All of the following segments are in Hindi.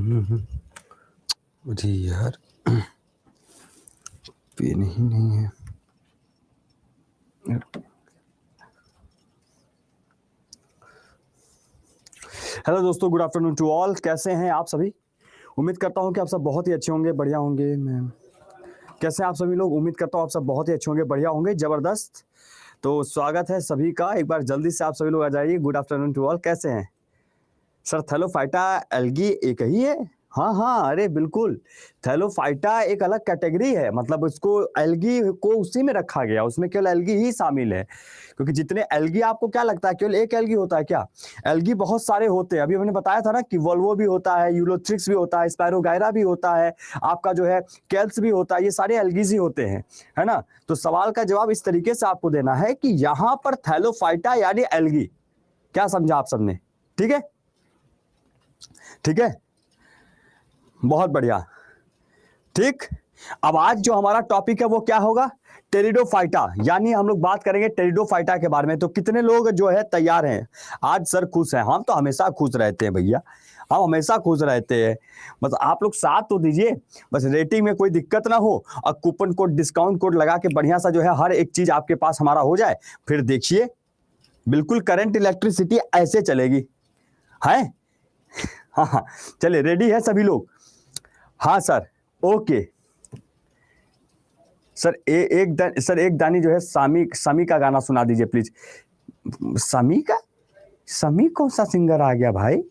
अरे यार पेन ही नहीं है। हेलो दोस्तों, गुड आफ्टरनून टू ऑल। कैसे हैं आप सभी? उम्मीद करता हूं कि आप सब बहुत ही अच्छे होंगे, बढ़िया होंगे। मैं कैसे हैं आप सभी लोग? उम्मीद करता हूं आप सब बहुत ही अच्छे होंगे, बढ़िया होंगे, जबरदस्त। तो स्वागत है सभी का। एक बार जल्दी से आप सभी लोग आ जाइए। Good afternoon to all. कैसे हैं सर? थैलोफाइटा एल्गी एक ही है? हाँ हाँ, अरे बिल्कुल। थैलोफाइटा एक अलग कैटेगरी है, मतलब उसको एल्गी को उसी में रखा गया, उसमें केवल एल्गी ही शामिल है। क्योंकि जितने एल्गी, आपको क्या लगता है केवल एक एल्गी होता है क्या? एल्गी बहुत सारे होते हैं। अभी मैंने बताया था ना कि वोल्वो भी होता है, यूलोथ्रिक्स भी होता है, स्पायरोगायरा भी होता है, आपका जो है केल्स भी होता है। ये सारे एल्गीज ही होते हैं, है ना। तो सवाल का जवाब इस तरीके से आपको देना है कि यहां पर थैलोफाइटा यानी एल्गी। क्या समझा आप सबने? ठीक है, ठीक है, बहुत बढ़िया। ठीक, अब आज जो हमारा टॉपिक है वो क्या होगा? टेरिडोफाइटा, यानी हम लोग बात करेंगे टेरिडोफाइटा के बारे में। तो कितने लोग जो है तैयार हैं? आज सर खुश हैं। हम तो हमेशा खुश रहते हैं भैया, हम हमेशा खुश रहते हैं। बस आप लोग साथ तो दीजिए, बस रेटिंग में कोई दिक्कत ना हो, और कूपन कोड, डिस्काउंट कोड लगा के बढ़िया सा जो है हर एक चीज आपके पास हमारा हो जाए। फिर देखिए, बिल्कुल करंट इलेक्ट्रिसिटी ऐसे चलेगी है। हाँ हाँ, चलिए, रेडी है सभी लोग? हाँ सर, ओके। सर एक दानी जो है समी का गाना सुना दीजिए प्लीज। समी कौन सा सिंगर आ गया भाई?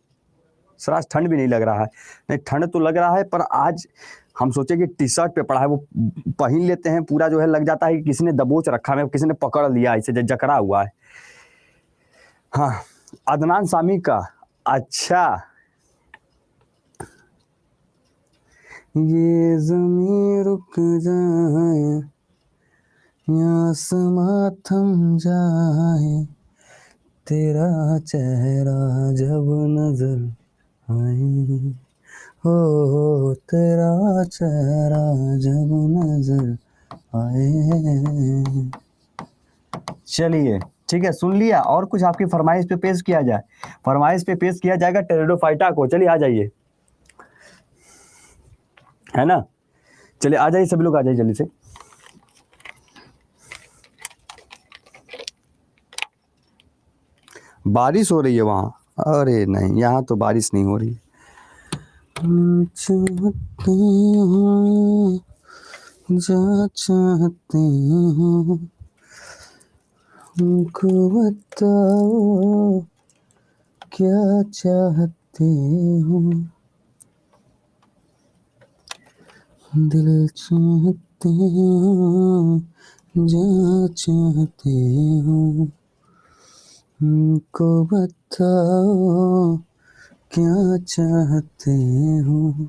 सर आज ठंड भी नहीं लग रहा है। नहीं, ठंड तो लग रहा है, पर आज हम सोचे कि टी शर्ट पे पड़ा है वो पहन लेते हैं। पूरा जो है लग जाता है कि किसी ने दबोच रखा है, किसी ने पकड़ लिया, इसे जकड़ा हुआ है। हाँ, अदनान सामी का। अच्छा, ये ज़मीं रुक जाए, आसमां थम जाए, तेरा चेहरा जब नजर आए, हो तेरा चेहरा जब नजर आए। चलिए ठीक है, सुन लिया। और कुछ आपकी फरमाइश पे पेश किया जाए? फरमाइश पे पेश किया जाएगा टेरिडोफाइटा को। चलिए आ जाइए, है ना। चलिए आ जाइए, सभी लोग आ जाइए जल्दी से। बारिश हो रही है वहां? अरे नहीं, यहाँ तो बारिश नहीं हो रही। चाहते हो जा चाहते हो, हमको बताओ क्या चाहते हो। दिल चाहते हो जा चाहते हो, हमको बताओ क्या चाहते हो।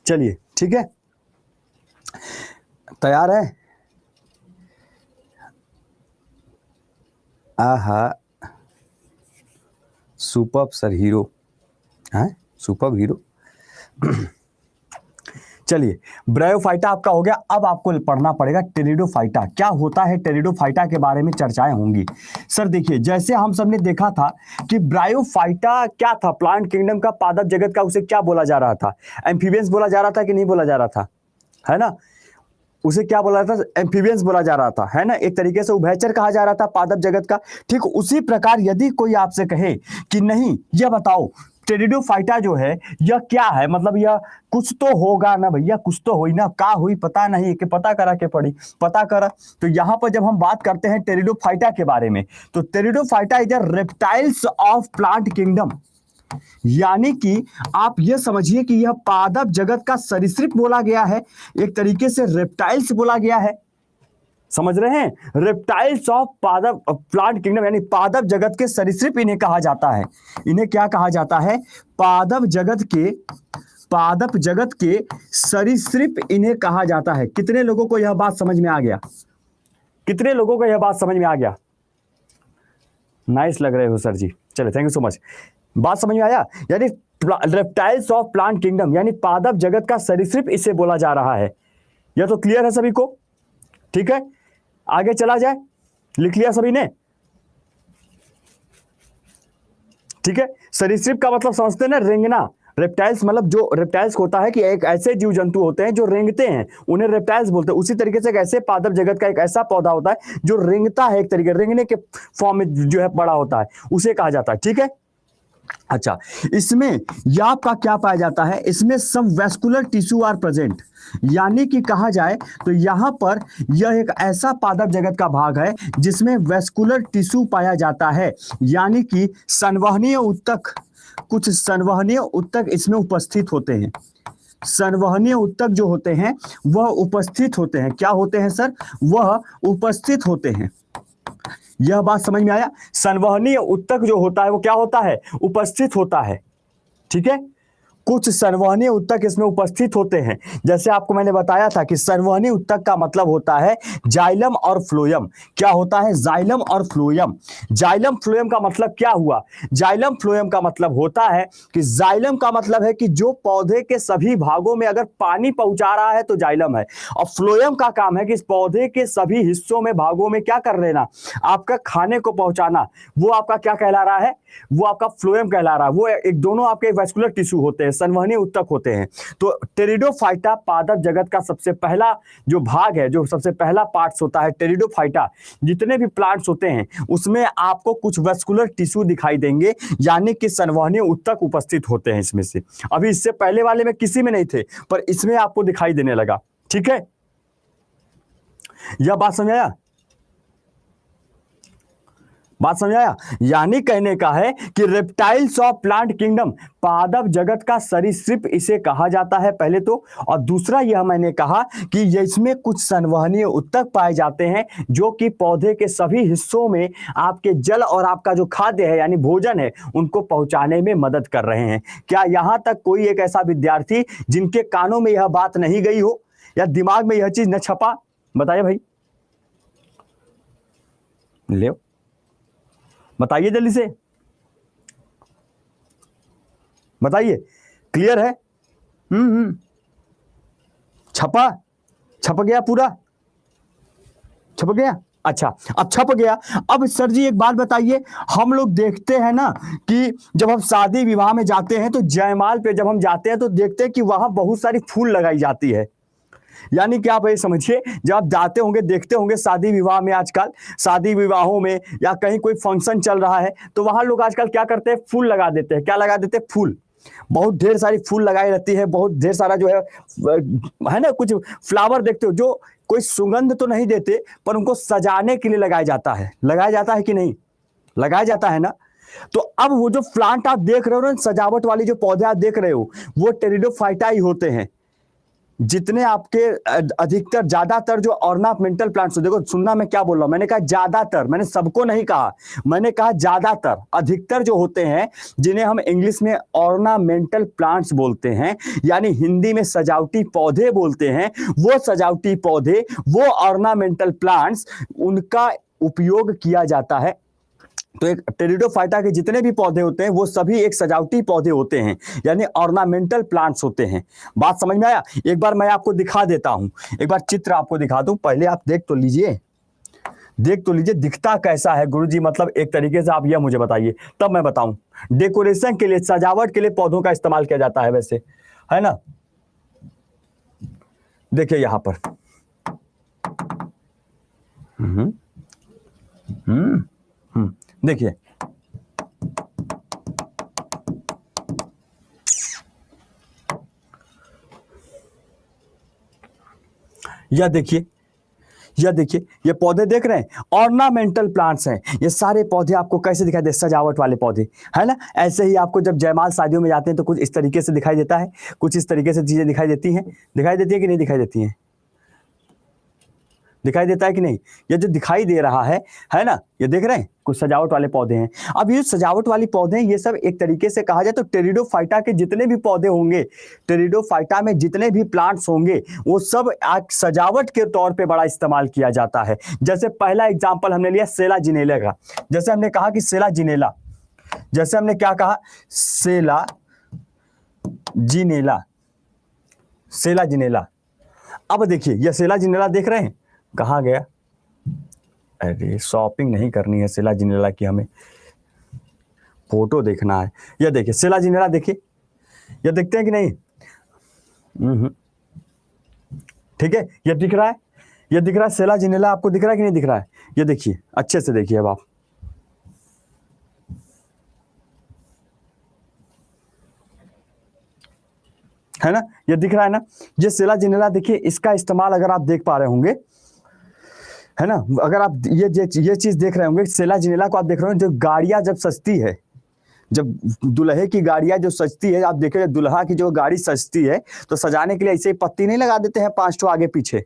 चलिए ठीक है, तैयार है? आहा, सुपर्ब सर, हीरो है, सुपर्ब हीरो। चलिए, ब्रायोफाइटा आपका हो गया। अब आपको पढ़ना पड़ेगा टेरिडोफाइटा। क्या होता है टेरिडोफाइटा के बारे में चर्चाएं होंगी। सर देखिए, जैसे हम सबने देखा था कि ब्रायोफाइटा क्या था, प्लांट किंगडम का, पादप जगत का, उसे क्या बोला जा रहा था? एम्फीबियंस बोला जा रहा था कि नहीं बोला जा रहा था? है ना, उसे क्या बोला था? एम्फीबियंस बोला जा रहा था, है ना। एक तरीके से उभयचर कहा जा रहा था पादप जगत का। ठीक उसी प्रकार यदि कोई आपसे कहे कि नहीं, यह बताओ टेरिडोफाइटा जो है यह क्या है, मतलब यह कुछ तो होगा ना भैया, कुछ तो हुई ना, का हुई पता नहीं, कि पता करा के पड़ी, पता करा। तो यहां पर जब हम बात करते हैं टेरिडोफाइटा के बारे में, तो pteridophyta is the reptiles of plant kingdom. यानी कि आप यह समझिए कि यह पादप जगत का सरीसृप बोला गया है, एक तरीके से रेप्टाइल्स बोला गया है। समझ रहे हैं? रेप्टाइल्स ऑफ पादप प्लांट किंगडम, यानी पादप जगत के सरीसृप इन्हें कहा जाता है। इन्हें क्या कहा जाता है? पादप जगत के सरीसृप इन्हें कहा जाता है। कितने लोगों को यह बात समझ में आ गया? कितने लोगों को यह बात समझ में आ गया? नाइस लग रहे हो सर जी, चलिए थैंक यू सो मच। बात समझ में आया? यानी रेप्टाइल्स ऑफ प्लांट किंगडम यानी पादप जगत का सरीसृप इसे बोला जा रहा है। यह तो क्लियर है सभी को? ठीक है, आगे चला जाए। लिख लिया सभी ने? ठीक है, सरीसृप का मतलब समझते हैं ना, रेंगना। रेप्टाइल्स मतलब जो रेप्टाइल्स होता है कि एक ऐसे जीव जंतु होते हैं जो रेंगते हैं, उन्हें रेप्टाइल्स बोलते हैं। उसी तरीके से एक ऐसे पादप जगत का एक ऐसा पौधा होता है जो रेंगता है, एक तरीके रेंगने के फॉर्म में जो है बड़ा होता है, उसे कहा जाता है। ठीक है, अच्छा, इसमें याप का क्या पाया जाता है, इसमें सब वेस्कुलर टिश्यू आर प्रेजेंट, यानी कि कहा जाए तो यहां पर यह एक ऐसा पादप जगत का भाग है जिसमें वेस्कुलर टिश्यू पाया जाता है, यानी कि संवहनीय ऊतक, कुछ संवहनीय ऊतक इसमें उपस्थित होते हैं। संवहनीय ऊतक जो होते हैं वह उपस्थित होते हैं। क्या होते हैं सर? वह उपस्थित होते हैं। यह बात समझ में आया? संवहनीय ऊतक जो होता है वो क्या होता है? उपस्थित होता है। ठीक है, कुछ संवहनीय ऊतक इसमें उपस्थित होते हैं। जैसे आपको मैंने बताया था कि संवहनीय ऊतक का मतलब होता है जाइलम और फ्लोएम। क्या होता है? जाइलम और फ्लोएम। जाइलम फ्लोएम का मतलब क्या हुआ? जाइलम फ्लोएम का मतलब होता है कि जाइलम का मतलब है कि जो पौधे के सभी भागों में अगर पानी पहुंचा रहा है तो जाइलम है, और फ्लोएम का काम है कि इस पौधे के सभी हिस्सों में, भागों में क्या कर लेना, आपका खाने को पहुंचाना। वो आपका क्या कहला रहा है? वो आपका फ्लोएम कहला रहा है। वो एक दोनों आपके वेस्कुलर टिश्यू होते हैं, संवहनीय ऊतक होते हैं। तो टेरिडोफाइटा पादप जगत का सबसे पहला जो भाग है, जो सबसे पहला पार्ट्स होता है टेरिडोफाइटा, जितने भी प्लांट्स होते हैं उसमें आपको कुछ वेस्कुलर टिश्यू दिखाई देंगे, यानी कि संवहनीय ऊतक उपस्थित होते हैं इसमें से। अभी इससे पहले वाले में किसी में नहीं थे, पर इसमें आपको दिखाई देने लगा। ठीक है, यह बात समझ आया? बात समझ आया? यानी कहने का है कि रेप्टाइल्स ऑफ प्लांट किंगडम, पादप जगत का सरीसृप इसे कहा जाता है पहले तो, और दूसरा यह मैंने कहा कि इसमें कुछ संवहनीय ऊतक पाए जाते हैं जो कि पौधे के सभी हिस्सों में आपके जल और आपका जो खाद्य है यानी भोजन है उनको पहुंचाने में मदद कर रहे हैं। क्या यहां तक कोई एक ऐसा विद्यार्थी जिनके कानों में यह बात नहीं गई हो या दिमाग में यह चीज न छपा? बताइए भाई, ले बताइए जल्दी से, बताइए। क्लियर है? छपा? छप गया? पूरा छप गया? अच्छा, अब छप गया। अब सर जी एक बात बताइए, हम लोग देखते हैं ना कि जब हम शादी विवाह में जाते हैं तो जयमाल पे जब हम जाते हैं तो देखते हैं कि वहां बहुत सारी फूल लगाई जाती है। यानी कि आप ये समझिए, जब आप जाते होंगे, देखते होंगे शादी विवाह में, आजकल शादी विवाहों में या कहीं कोई फंक्शन चल रहा है तो वहां लोग आजकल क्या करते हैं? फूल लगा देते हैं। क्या लगा देते हैं? फूल। बहुत ढेर सारी फूल लगाई रहती है, बहुत ढेर सारा जो है ना, कुछ फ्लावर देखते हो जो कोई सुगंध तो नहीं देते पर उनको सजाने के लिए लगाया जाता है। लगाया जाता है कि नहीं? लगाया जाता है ना। तो अब वो जो प्लांट आप देख रहे हो ना, सजावट वाली जो पौधे आप देख रहे हो, वो टेरिडोफाइटा ही होते हैं। जितने आपके अधिकतर, ज्यादातर जो ऑर्नामेंटल प्लांट्स, देखो सुनना मैं क्या बोल रहा हूं, मैंने कहा ज्यादातर, मैंने सबको नहीं कहा, मैंने कहा ज्यादातर, अधिकतर जो होते हैं जिन्हें हम इंग्लिश में ऑर्नामेंटल प्लांट्स बोलते हैं, यानी हिंदी में सजावटी पौधे बोलते हैं, वो सजावटी पौधे, वो ऑर्नामेंटल प्लांट्स, उनका उपयोग किया जाता है। तो एक टेरिडोफाइटा के जितने भी पौधे होते हैं वो सभी एक सजावटी पौधे होते हैं, यानी ऑर्नामेंटल प्लांट्स होते हैं। बात समझ में आया? एक बार मैं आपको दिखा देता हूं, एक बार चित्र आपको दिखा दूं, पहले आप देख तो लीजिए, देख तो लीजिए दिखता कैसा है गुरुजी, मतलब एक तरीके से आप यह मुझे बताइए तब मैं बताऊं। डेकोरेशन के लिए, सजावट के लिए पौधों का इस्तेमाल किया जाता है वैसे, है ना। देखिए यहां पर देखिए, यह देखिए, यह देखिए, ये पौधे देख रहे हैं, ऑर्नामेंटल प्लांट्स हैं। ये सारे पौधे आपको कैसे दिखाई दे? सजावट वाले पौधे, है ना। ऐसे ही आपको जब जयमाल शादियों में जाते हैं तो कुछ इस तरीके से दिखाई देता है, कुछ इस तरीके से चीजें दिखाई देती हैं। दिखाई देती है कि नहीं दिखाई देती हैं? दिखाई देता है कि नहीं? ये जो दिखाई दे रहा है ना, ये देख रहे हैं, कुछ सजावट वाले पौधे हैं। अब ये सजावट वाले पौधे हैं, ये सब एक तरीके से कहा जाए तो टेरिडोफाइटा के जितने भी पौधे होंगे, टेरिडोफाइटा में जितने भी प्लांट्स होंगे, वो सब सजावट के तौर पे बड़ा इस्तेमाल किया जाता है। जैसे पहला एग्जाम्पल हमने लिया सेला जिनेला का। जैसे हमने कहा कि सेला जिनेला, जैसे हमने क्या कहा? सेला जिनेला, सेला जिनेला। अब देखिए, यह सेला जिनेला देख रहे हैं, कहाँ गया? अरे शॉपिंग नहीं करनी है सेला जिनेला की, हमें फोटो देखना है। यह देखिए सेला जिनेला, देखिए ये दिखते हैं कि नहीं? ठीक है, ये दिख रहा है, ये दिख रहा है, सेला जिनेला आपको दिख रहा है कि नहीं दिख रहा है? ये देखिए, अच्छे से देखिए अब आप, है ना, ये दिख रहा है ना, ये सेला जिनेला। देखिए इसका इस्तेमाल अगर आप देख पा रहे होंगे, है ना, अगर आप ये चीज देख रहे होंगे, सेला जिनेला को आप देख रहे हो, जो गाड़ियां जब सजती है, जब दुल्हे की गाड़ियां जो सजती है, आप देखें दुल्हा की जो गाड़ी सजती है, तो सजाने के लिए ऐसे ही पत्ती नहीं लगा देते हैं 5 ठो आगे पीछे,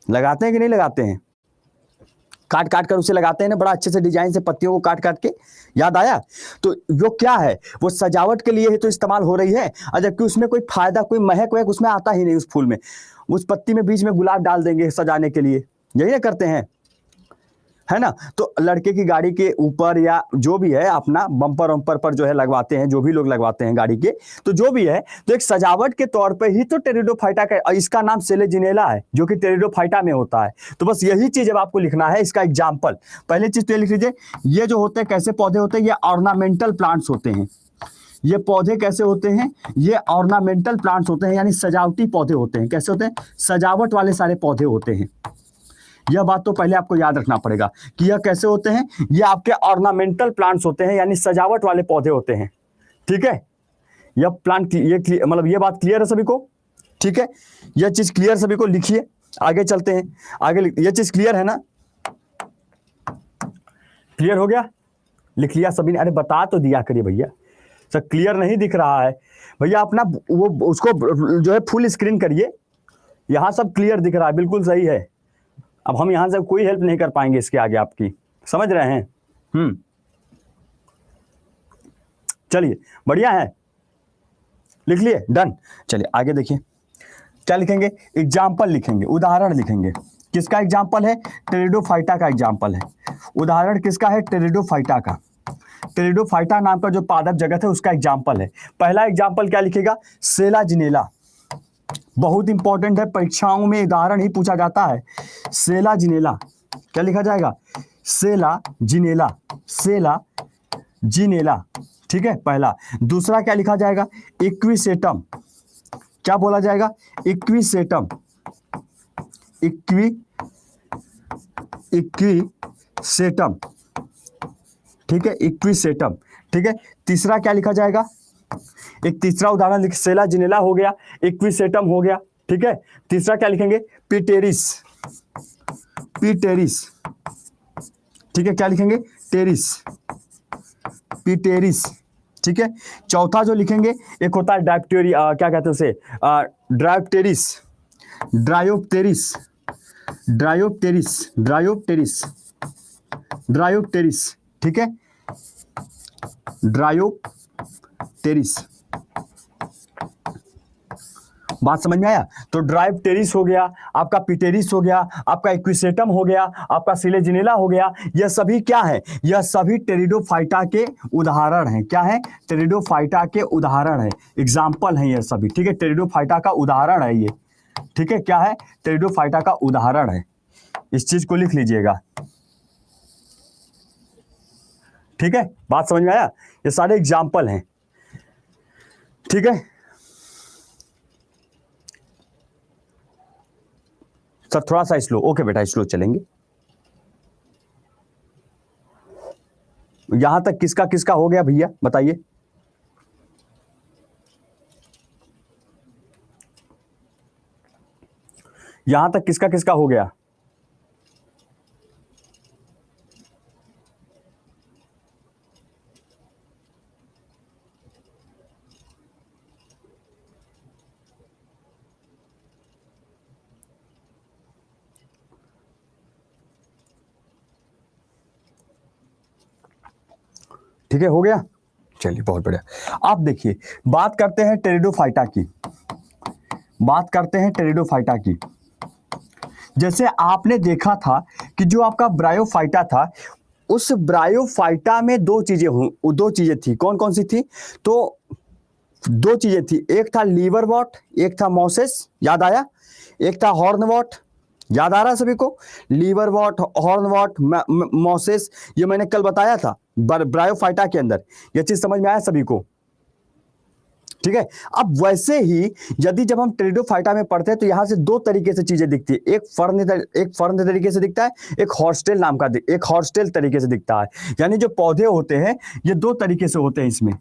लगाते हैं कि नहीं लगाते हैं? काट काट कर उसे लगाते हैं ना, बड़ा अच्छे से डिजाइन से पत्तियों को काट काट के। याद आया? तो वो क्या है, वो सजावट के लिए ही तो इस्तेमाल हो रही है, और जबकि उसमें कोई फायदा, कोई महक वहक उसमें आता ही नहीं। उस फूल में, उस पत्ती में बीच में गुलाब डाल देंगे सजाने के लिए, यही ना करते हैं, है ना। तो लड़के की गाड़ी के ऊपर या जो भी है अपना बम्पर वम्पर पर जो है लगवाते हैं, जो भी लोग लगवाते हैं गाड़ी के, तो जो भी है, तो एक सजावट के तौर पे ही तो टेरिडोफाइटा का, इसका नाम सेलेजिनेला है, जो कि टेरिडोफाइटा में होता है। तो बस यही चीज अब आपको लिखना है, इसका एग्जाम्पल। पहले चीज तो ये लिख लीजिए, ये जो होते हैं कैसे पौधे होते हैं, ये ऑर्नामेंटल प्लांट्स होते हैं। ये पौधे कैसे होते हैं? ये ऑर्नामेंटल प्लांट्स होते हैं, यानी सजावटी पौधे होते हैं। कैसे होते हैं? सजावट वाले सारे पौधे होते हैं। यह बात तो पहले आपको याद रखना पड़ेगा कि यह कैसे होते हैं। ये आपके ऑर्नामेंटल प्लांट्स होते हैं, यानी सजावट वाले पौधे होते हैं। ठीक है, यह प्लांट, ये मतलब ये बात क्लियर है सभी को? ठीक है, यह चीज क्लियर सभी को, लिखिए, आगे चलते हैं। आगे यह चीज क्लियर है ना? क्लियर हो गया? लिख लिया सभी ने? अरे बता तो दिया करिए भैया, सर क्लियर नहीं दिख रहा है भैया, अपना वो उसको जो है फुल स्क्रीन करिए। यहां सब क्लियर दिख रहा है, बिल्कुल सही है। अब हम यहां से कोई हेल्प नहीं कर पाएंगे इसके आगे आपकी, समझ रहे हैं? चलिए, बढ़िया है, लिख लिए, डन। चलिए आगे देखिए, क्या लिखेंगे? एग्जाम्पल लिखेंगे, उदाहरण लिखेंगे। किसका एग्जाम्पल है? टेरिडोफाइटा का एग्जाम्पल है। उदाहरण किसका है? टेरिडोफाइटा का। टेरिडोफाइटा नाम का जो पादप जगत है उसका एग्जाम्पल है। पहला एग्जाम्पल क्या लिखेगा? सेला जिनेला। बहुत इंपॉर्टेंट है, परीक्षाओं में उदाहरण ही पूछा जाता है। सेला जिनेला, क्या लिखा जाएगा? सेला जिनेला, सेला जिनेला। ठीक है, पहला। दूसरा क्या लिखा जाएगा? इक्विसेटम। क्या बोला जाएगा? Equisetum, Equisetum. ठीक है, इक्विसेटम। ठीक है, तीसरा क्या लिखा जाएगा? एक तीसरा उदाहरण लिख, सेला जिनेला हो गया, इक्विसेटम हो गया। ठीक है, तीसरा क्या लिखेंगे? पिटेरिस, पिटेरिस। ठीक है, क्या लिखेंगे? टेरिस, पिटेरिस। ठीक है, चौथा जो लिखेंगे, एक होता है डायप्टेरी, क्या कहते हैं उसे? Dryopteris, Dryopteris, Dryopteris, Dryopteris, Dryopteris. ठीक है, ड्रायोप्टेरिस। बात समझ में आया? तो ड्रायोप्टेरिस हो गया, आपका पिटेरिस हो गया, आपका इक्विसेटम हो गया, आपका सिलेजिनेला हो गया। यह सभी क्या है? यह सभी टेरिडोफाइटा के उदाहरण हैं। क्या है? टेरिडोफाइटा के उदाहरण है, एग्जाम्पल है ये सभी। ठीक है, टेरिडोफाइटा का उदाहरण है ये। ठीक है, क्या है? टेरिडोफाइटा का उदाहरण है। इस चीज को लिख लीजिएगा। ठीक है, बात समझ में आया? ये सारे एग्जाम्पल हैं। ठीक है सर, थोड़ा सा स्लो। ओके बेटा, स्लो चलेंगे। यहां तक किसका किसका हो गया भैया, बताइए? यहां तक किसका किसका हो गया? ठीक है, हो गया। चलिए, बहुत बढ़िया। आप देखिए, बात करते हैं टेरिडोफाइटा की, बात करते हैं टेरिडोफाइटा की। जैसे आपने देखा था कि जो आपका ब्रायोफाइटा था, उस ब्रायोफाइटा में दो चीजें थी। कौन कौन सी थी? तो दो चीजें थी, एक था लीवरवॉट, एक था मॉसेस। याद आया? एक था हॉर्नवॉट। याद आ रहा है सभी को? लीवरवॉट, हॉर्नवॉट, मॉसेस, ये मैंने कल बताया था ब्रायोफाइटा के अंदर। ये चीज समझ में आया सभी को? ठीक है। अब वैसे ही यदि जब हम टेरिडोफाइटा में पढ़ते हैं तो यहां से दो तरीके से चीजें दिखती है, एक फर्न तरीके से दिखता है, एक हॉर्स्टेल नाम का एक हॉर्स्टेल तरीके से दिखता है। यानी जो पौधे होते हैं ये दो तरीके से होते हैं इसमें,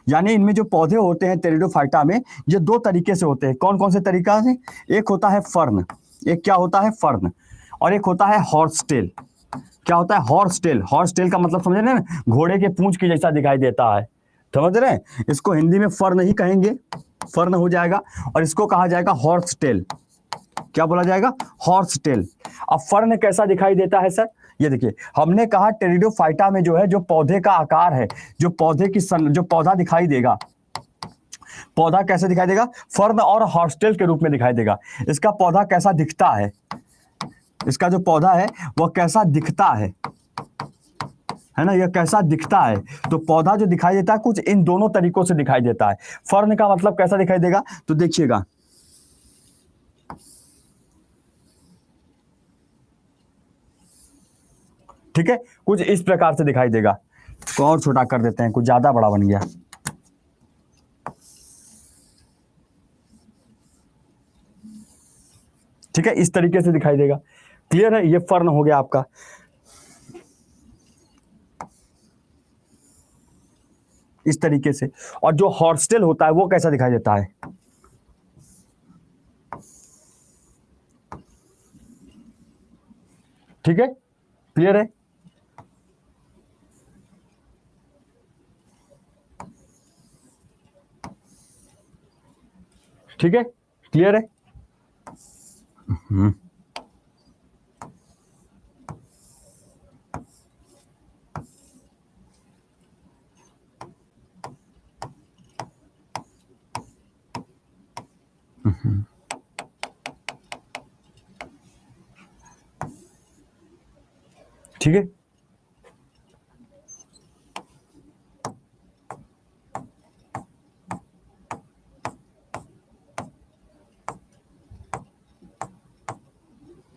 यानी इनमें जो पौधे होते हैं टेरिडोफाइटा में ये दो तरीके से होते हैं। कौन कौन से तरीका से? एक होता है फर्न, एक क्या होता है फर्न, और एक होता है हॉर्स्टेल। क्या होता है? हॉर्स्टेल। हॉर्स्टेल का मतलब समझ रहे हैं ना, घोड़े के पूंछ की जैसा दिखाई देता है, समझ रहे हैं? इसको हिंदी में फर्न ही कहेंगे, फर्न हो जाएगा, और इसको कहा जाएगा हॉर्स टेल। क्या बोला जाएगा? Horse tell. अब फर्न कैसा दिखाई देता है सर? ये देखिए, हमने कहा टेरिडोफाइटा में जो है जो पौधे का आकार है, जो पौधे की जो पौधा दिखाई देगा, पौधा कैसे दिखाई देगा? फर्न और हॉर्स्टेल के रूप में दिखाई देगा। इसका पौधा कैसा दिखता है? इसका जो पौधा है वह कैसा दिखता है ना, यह कैसा दिखता है? तो पौधा जो दिखाई देता है कुछ इन दोनों तरीकों से दिखाई देता है। फर्न का मतलब कैसा दिखाई देगा? तो देखिएगा, ठीक है, कुछ इस प्रकार से दिखाई देगा। तो और छोटा कर देते हैं, कुछ ज्यादा बड़ा बन गया। ठीक है, इस तरीके से दिखाई देगा। क्लियर है? ये फर्न हो गया आपका। इस तरीके से। और जो हॉर्स्टेल होता है वो कैसा दिखाई देता है? ठीक है, क्लियर है? ठीक है, क्लियर है? ठीक है,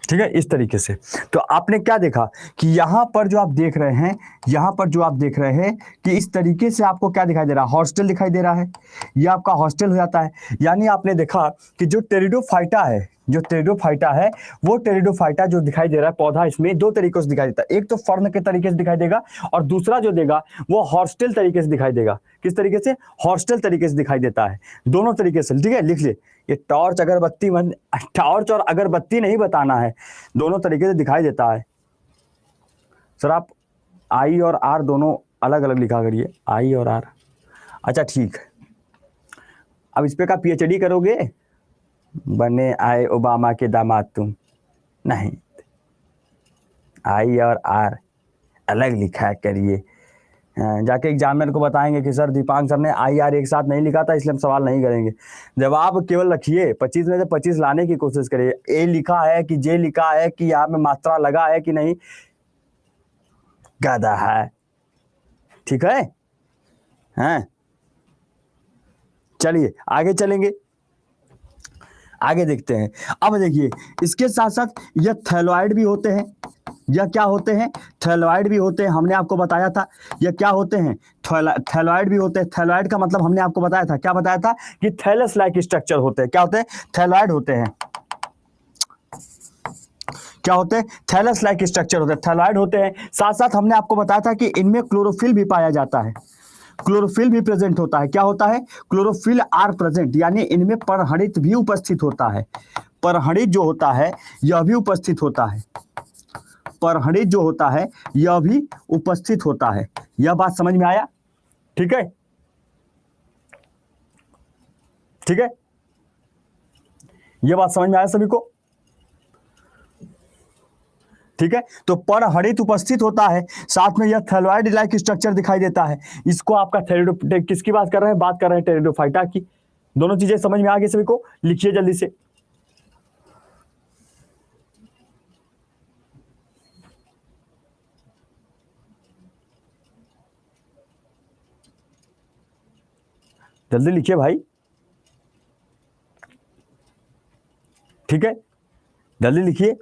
ठीक है, इस तरीके से। तो आपने क्या देखा कि यहां पर जो आप देख रहे हैं, यहां पर जो आप देख रहे हैं कि इस तरीके से आपको क्या दिखाई दे रहा है? हॉस्टल दिखाई दे रहा है, ये आपका हॉस्टल हो जाता है। यानी आपने देखा कि जो टेरिडोफाइटा है, जो टेरिडोफाइटा है, वो टेरिडोफाइटा जो दिखाई दे रहा है पौधा, इसमें दो तरीकों से दिखाई देता है। एक तो फर्न के तरीके से दिखाई देगा, और दूसरा जो देगा वो हॉस्टल तरीके से दिखाई देगा। किस तरीके से? हॉस्टल तरीके से दिखाई देता है। दोनों तरीके से, ठीक है, लिख लिए। ये टॉर्च अगरबत्ती टॉर्च और अगरबत्ती नहीं बताना है, दोनों तरीके से दिखाई देता है। सर आप आई और आर दोनों अलग अलग लिखा करिए, आई और आर। अच्छा ठीक है, अब इस पे का पीएचडी करोगे? बने आए ओबामा के दामाद तुम? नहीं, आई और आर अलग लिखा करिए। जाके एग्जामिनर को बताएंगे कि सर दीपांक सर ने आई आर एक साथ नहीं लिखा था, इसलिए हम सवाल नहीं करेंगे। जवाब केवल रखिए, 25 में से 25 लाने की कोशिश करिए। ए लिखा है कि जे लिखा है कि यहाँ में मात्रा लगा है कि नहीं, गधा है। ठीक है, हैं? चलिए आगे चलेंगे, आगे देखते हैं। अब देखिए, इसके साथ साथ यह थैलॉइड भी होते हैं। यह क्या होते हैं? थैलॉइड भी होते हैं। हमने आपको बताया था यह क्या होते हैं? थैलॉइड भी होते हैं। थैलॉइड का मतलब हमने आपको बताया था, क्या बताया था? कि थैलस लाइक स्ट्रक्चर होते हैं। क्या होते हैं? थैलॉइड होते हैं। क्या होते हैं? थैलस लाइक स्ट्रक्चर होते हैं, थैलॉइड होते हैं। साथ साथ हमने आपको बताया था कि इनमें क्लोरोफिल भी पाया जाता है, क्लोरोफिल भी प्रेजेंट होता है। क्या होता है? क्लोरोफिल आर प्रेजेंट, यानी इनमें परहणित भी उपस्थित होता है। परहणित जो होता है यह भी उपस्थित होता है, परहणित जो होता है यह भी उपस्थित होता है। यह बात समझ में आया? ठीक है, ठीक है, यह बात समझ में आया सभी को? ठीक है, तो परहणित उपस्थित होता है, साथ में यह थैलॉइड लाइक स्ट्रक्चर दिखाई देता है। इसको आपका किसकी बात कर रहे हैं? बात कर रहे हैं टेरिडोफाइटा की। दोनों चीजें समझ में आ गई सभी को? लिखिए जल्दी से। जल्दी लिखिए भाई, ठीक है, जल्दी लिखिए।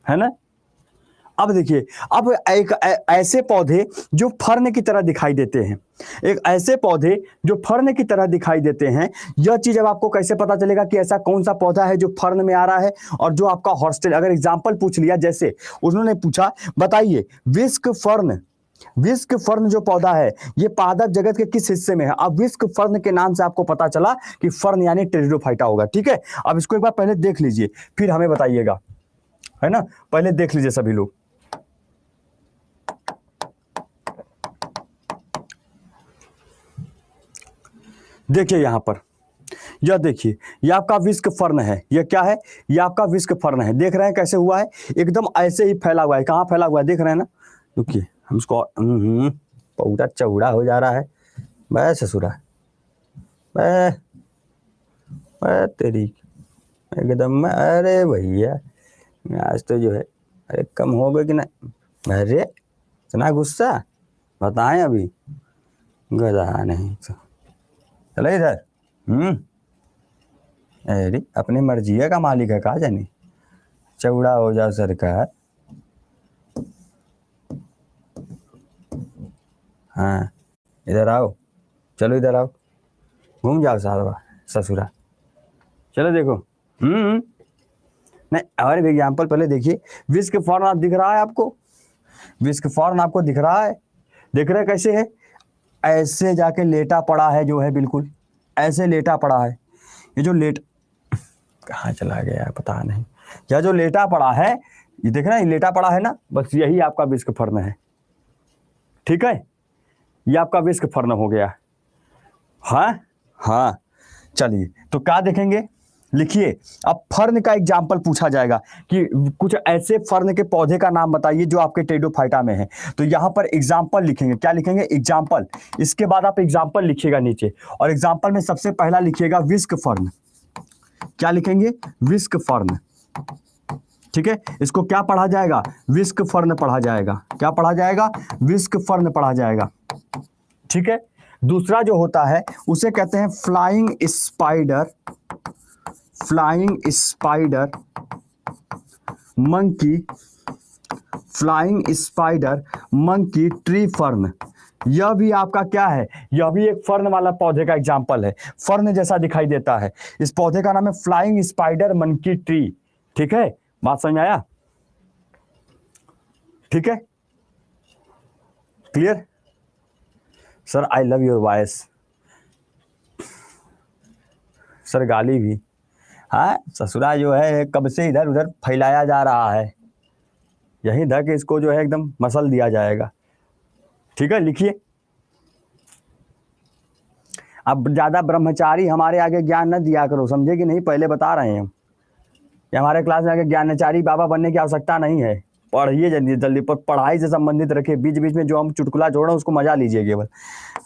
है ना। अब देखिए, अब एक ऐसे पौधे जो फर्न की तरह दिखाई देते हैं, एक ऐसे पौधे जो फर्न की तरह दिखाई देते हैं, यह चीज अब आपको कैसे पता चलेगा कि ऐसा कौन सा पौधा है जो फर्न में आ रहा है और जो आपका हॉस्टेल, अगर एग्जाम्पल पूछ लिया, जैसे उन्होंने पूछा बताइए विस्क फर्न जो पौधा है ये पादप जगत के किस हिस्से में है। अब विस्क फर्न के नाम से आपको पता चला कि फर्न यानी टेरिडोफाइटा होगा। ठीक है, अब इसको एक बार पहले देख लीजिए फिर हमें बताइएगा, है ना। पहले देख लीजिए सभी लोग। देखिए यहां पर, यह देखिए, ये आपका विस्क फर्न है। यह क्या है? ये आपका विस्क फर्न है। देख रहे हैं कैसे हुआ है? एकदम ऐसे ही फैला हुआ है। कहाँ फैला हुआ है देख रहे हैं ना। रुकिए, हम इसको पूरा चौड़ा हो जा रहा है। बस ससुरा, तेरी एकदम। अरे भैया आज तो जो है, अरे कम हो गए कि ना। अरे इतना गुस्सा, बताएं अभी, गधा नहीं। चलो इधर। अरे अपनी मर्जी का मालिक है, कहा जानी। चौड़ा हो जाओ सरकार। हाँ इधर आओ, चलो इधर आओ, घूम जाओ सारा ससुरा। चलो देखो। नहीं, और एग्जाम्पल पहले देखिए। विस्क फॉर्न आप दिख रहा है आपको? विस्क फॉर्न आपको दिख रहा है? देख रहे कैसे है? ऐसे जाके लेटा पड़ा है, जो है बिल्कुल ऐसे लेटा पड़ा है। ये जो कहाँ चला गया पता नहीं। यह जो लेटा पड़ा है, ये देख रहे हैं, लेटा पड़ा है ना, बस यही आपका विस्क फर्न है। ठीक है, ये आपका विस्क फर्न हो गया। हाँ चलिए, तो क्या देखेंगे, लिखिए। अब फर्न का एग्जाम्पल पूछा जाएगा कि कुछ ऐसे फर्न के पौधे का नाम बताइए जो आपके टेरिडोफाइटा में है। तो यहां पर एग्जाम्पल लिखेंगे। क्या लिखेंगे? एग्जाम्पल। इसके बाद आप एग्जाम्पल लिखिएगा नीचे, और एग्जाम्पल में सबसे पहला लिखिएगा विस्क फर्न। क्या लिखेंगे? विस्क फर्न। ठीक है, इसको क्या पढ़ा जाएगा? विस्क फर्न पढ़ा जाएगा। क्या पढ़ा जाएगा? विस्क फर्न पढ़ा जाएगा। ठीक है, दूसरा जो होता है उसे कहते हैं flying spider. Flying spider monkey, flying spider monkey tree fern. यह भी आपका क्या है? यह भी एक फर्न वाला पौधे का एग्जाम्पल है, फर्न जैसा दिखाई देता है। इस पौधे का नाम है फ्लाइंग स्पाइडर मंकी ट्री। ठीक है, बात समझ में आया? ठीक है, clear? Sir I love your voice. Sir गाली भी। हाँ, ससुरा जो है कब से इधर उधर फैलाया जा रहा है, यहीं धक इसको जो है एकदम मसल दिया जाएगा। ठीक है, लिखिए। अब ज्यादा ब्रह्मचारी हमारे आगे ज्ञान न दिया करो, समझे कि नहीं? पहले बता रहे हैं हम कि हमारे क्लास में आगे ज्ञानाचारी बाबा बनने की आवश्यकता नहीं है। पढ़िए जल्दी जल्दी, पर पढ़ाई से संबंधित रखिए। बीच बीच में जो हम चुटकुला जोड़ रहे हैं उसको मजा लीजिए केवल।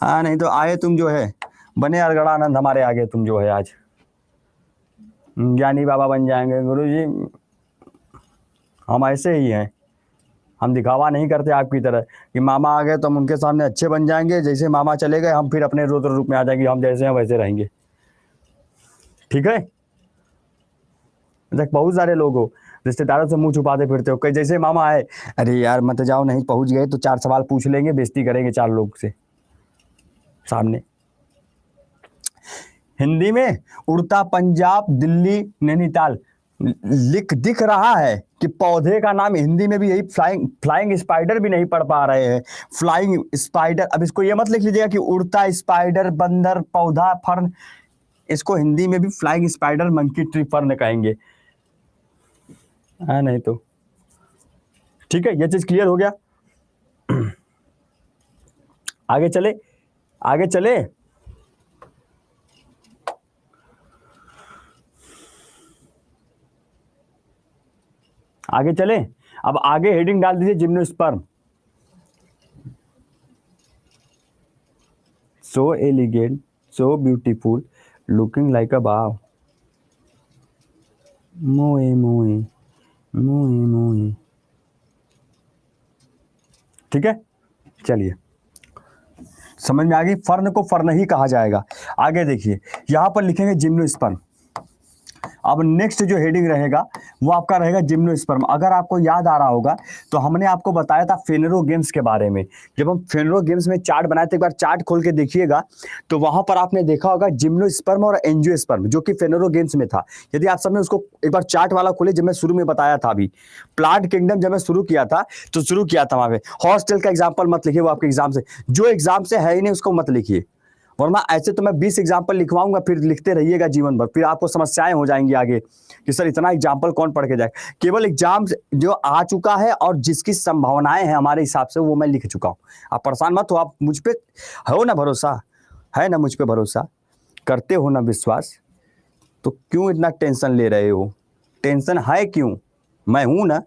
हाँ, नहीं तो आए तुम जो है बने अरगड़ानंद हमारे आगे, तुम जो है आज ज्ञानी बाबा बन जाएंगे। गुरु जी हम ऐसे ही हैं, हम दिखावा नहीं करते आपकी तरह कि मामा आ गए तो हम उनके सामने अच्छे बन जाएंगे, जैसे मामा चले गए हम फिर अपने रुद्र रूप में आ जाएंगे, हम जैसे हैं वैसे रहेंगे। ठीक है, देख बहुत सारे लोग हो रिश्तेदारों से मुंह छुपाते फिरते हो, कई जैसे मामा आए, अरे यार मत जाओ, नहीं पहुंच गए तो 4 सवाल पूछ लेंगे, बेइज्जती करेंगे 4 लोग से सामने। हिंदी में उड़ता पंजाब दिल्ली नैनीताल दिख रहा है कि पौधे का नाम हिंदी में भी यही फ्लाइंग स्पाइडर भी नहीं पढ़ पा रहे हैं। फ्लाइंग स्पाइडर, अब इसको ये मत लिख लीजिएगा कि उड़ता स्पाइडर बंदर पौधा फर्न, इसको हिंदी में भी flying spider monkey tree fern कहेंगे। हाँ, नहीं तो ठीक है, ये चीज क्लियर हो गया। आगे चले, आगे चले। आगे चले, अब आगे हेडिंग डाल दीजिए gymnosperm. So elegant, so beautiful, looking like अ बाव। मोए मोए मोए मोए। ठीक है, चलिए समझ में आ गई। फर्न को फर्न ही कहा जाएगा। आगे देखिए, यहां पर लिखेंगे जिम्नोस्पर्म। अब नेक्स्ट जो हेडिंग रहेगा वो आपका रहेगा जिम्नोस्पर्म। अगर आपको याद आ रहा होगा तो हमने आपको बताया था फेनेरोगेम्स के बारे में। जब हम फेनेरोगेम्स में चार्ट बनाए थे, एक बार चार्ट खोल के देखिएगा तो वहां पर आपने देखा होगा जिम्नोस्पर्म और एंजियोस्पर्म जो कि फेनेरोगेम्स में था। यदि आप सबने उसको एक बार चार्ट वाला खोले, जब मैं शुरू में बताया था, अभी प्लांट किंगडम जब मैं शुरू किया था तो शुरू किया था वहां पे। हॉस्टल का एग्जाम्पल मत लिखिए, वो आपके एग्जाम से जो एग्जाम से है ही नहीं उसको मत लिखिए, वरना ऐसे तो मैं 20 एग्जाम्पल लिखवाऊंगा, फिर लिखते रहिएगा जीवन भर, फिर आपको समस्याएं हो जाएंगी आगे कि सर इतना एग्जाम्पल कौन पढ़ के जाए। केवल एग्जाम जो आ चुका है और जिसकी संभावनाएं हैं हमारे हिसाब से वो मैं लिख चुका हूं। आप परेशान मत हो, आप मुझ पे हो ना भरोसा, है ना मुझ पे भरोसा, करते हो ना विश्वास, तो क्यों इतना टेंशन ले रहे हो? टेंशन है क्यों? मैं हूं ना,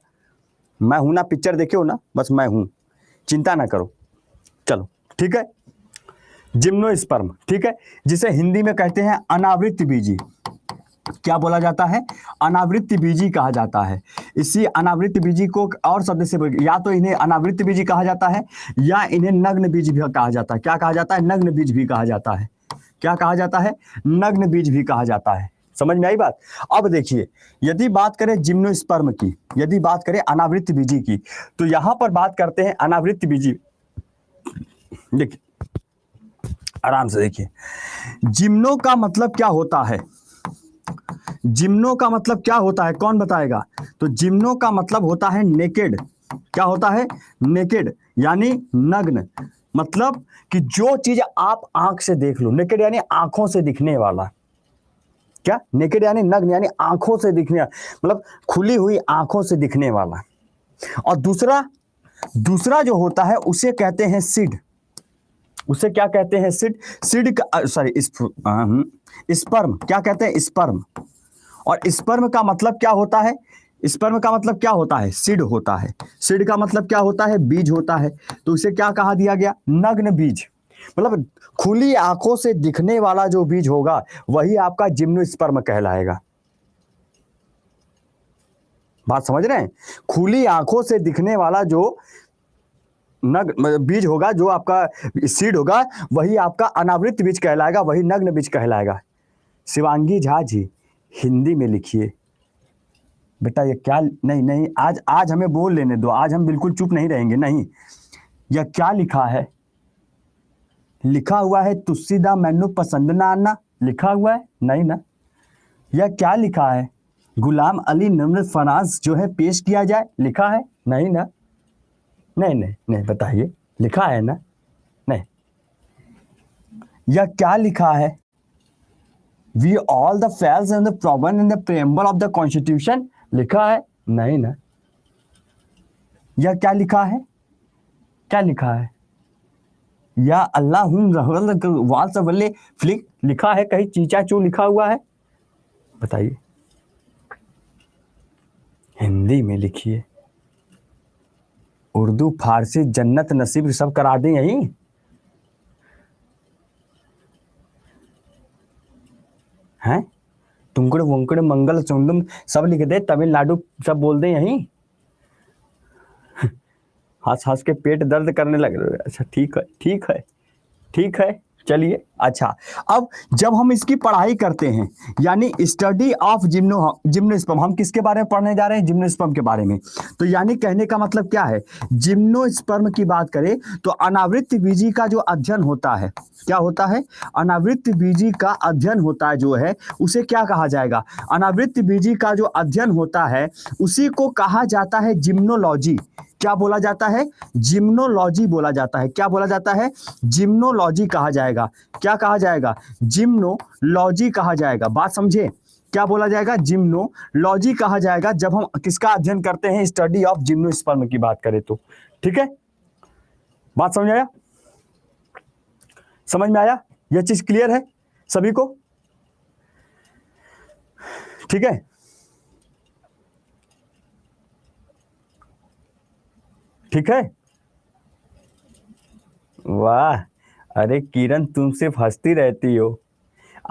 मैं हूं ना, पिक्चर देखे हो ना, बस मैं हूं, चिंता ना करो। चलो ठीक है, जिम्नोस्पर्म, ठीक है, जिसे हिंदी में कहते हैं अनावृत्त बीजी। क्या बोला जाता है? अनावृत्त बीजी कहा जाता है। इसी अनावृत्त बीजी को और शब्द से या तो इन्हें अनावृत्त बीजी कहा जाता है या इन्हें नग्न बीज भी कहा जाता है। क्या कहा जाता है? नग्न बीज भी कहा जाता है। क्या कहा जाता है? नग्न बीज भी कहा जाता है। समझ में आई बात? अब देखिए, यदि बात करें जिम्नोस्पर्म की, यदि बात करें अनावृत्त बीजी की, तो यहां पर बात करते हैं अनावृत्त बीजी। देखिए आराम से देखिए, जिम्नो का मतलब क्या होता है? जिम्नो का मतलब क्या होता है, कौन बताएगा? तो जिम्नो का मतलब होता है नेकेड। क्या होता है? नेकेड, यानी नग्न। मतलब कि जो चीज आप आंख से देख लो, नेकेड यानी आंखों से दिखने वाला। क्या? नेकेड यानी नग्न, यानी आंखों से दिखने, मतलब खुली हुई आंखों से दिखने वाला। और दूसरा जो होता है उसे कहते हैं सिड। उसे क्या कहते हैं? सिड। सिड का सॉरी स्पर्म। क्या कहते हैं? स्पर्म। और स्पर्म का मतलब क्या होता है? स्पर्म का मतलब क्या होता है? सीड होता है। सीड का मतलब क्या होता है? बीज होता है। तो उसे क्या कहा दिया गया? नग्न बीज। मतलब खुली आंखों से दिखने वाला जो बीज होगा वही आपका जिम्नोस्पर्म कहलाएगा। बात समझ रहे हैं? खुली आंखों से दिखने वाला जो बीज होगा, जो आपका सीड होगा, वही आपका अनावृत बीज कहलाएगा, वही नग्न बीज कहलाएगा। शिवांगी झा जी, हिंदी में लिखिए बेटा। ये क्या? नहीं, आज हमें बोल लेने दो, आज हम बिल्कुल चुप नहीं रहेंगे। नहीं, यह क्या लिखा है? लिखा हुआ है तुस्सीदा मैनू पसंद ना आना, लिखा हुआ है? नहीं ना। यह क्या लिखा है? गुलाम अली नम्र फराज जो है पेश किया जाए, लिखा है? नहीं ना। नहीं, बताइए, लिखा है ना? नहीं। यह क्या लिखा है? We all the fails and the proven in the preamble of the constitution, लिखा है? नहीं ना। यह क्या लिखा है? क्या लिखा है? या अल्लाह वाल सवल्ले फ्लिक, लिखा है कहीं? चीचा चू लिखा हुआ है? बताइए, हिंदी में लिखिए। उर्दू फारसी जन्नत नसीब सब करा दें यही। हैं? तुमकड़ वंकड़ मंगल चुंडम सब लिख दे, तमिलनाडु सब बोल दे यही। हंस हंस के पेट दर्द करने लग रहे। अच्छा ठीक है, चलिए। अच्छा, अब जब हम इसकी पढ़ाई करते हैं, यानी स्टडी ऑफ जिम्नोस्पर्म, हम किसके बारे में पढ़ने जा रहे हैं? जिम्नोस्पर्म के बारे में। तो यानी कहने का मतलब क्या है? जिम्नोस्पर्म की बात करें तो अनावृत्त बीजी का जो अध्ययन होता है, क्या होता है? अनावृत्त बीजी का अध्ययन होता है जो है, उसे क्या कहा जाएगा? अनावृत्त बीजी का जो अध्ययन होता है उसी को कहा जाता है जिम्नोलॉजी। क्या बोला जाता है? जिम्नोलॉजी बोला जाता है। क्या बोला जाता है? जिम्नोलॉजी कहा जाएगा। क्या कहा जाएगा? जिम्नोलॉजी कहा जाएगा। बात समझे? क्या बोला जाएगा? जिम्नोलॉजी कहा जाएगा जब हम किसका अध्ययन करते हैं? स्टडी ऑफ जिम्नोस्पर्म की बात करें तो। ठीक है, बात समझ आया? समझ में आया? यह चीज क्लियर है सभी को? ठीक है, ठीक है। वाह, अरे किरण तुम सिर्फ हंसती रहती हो।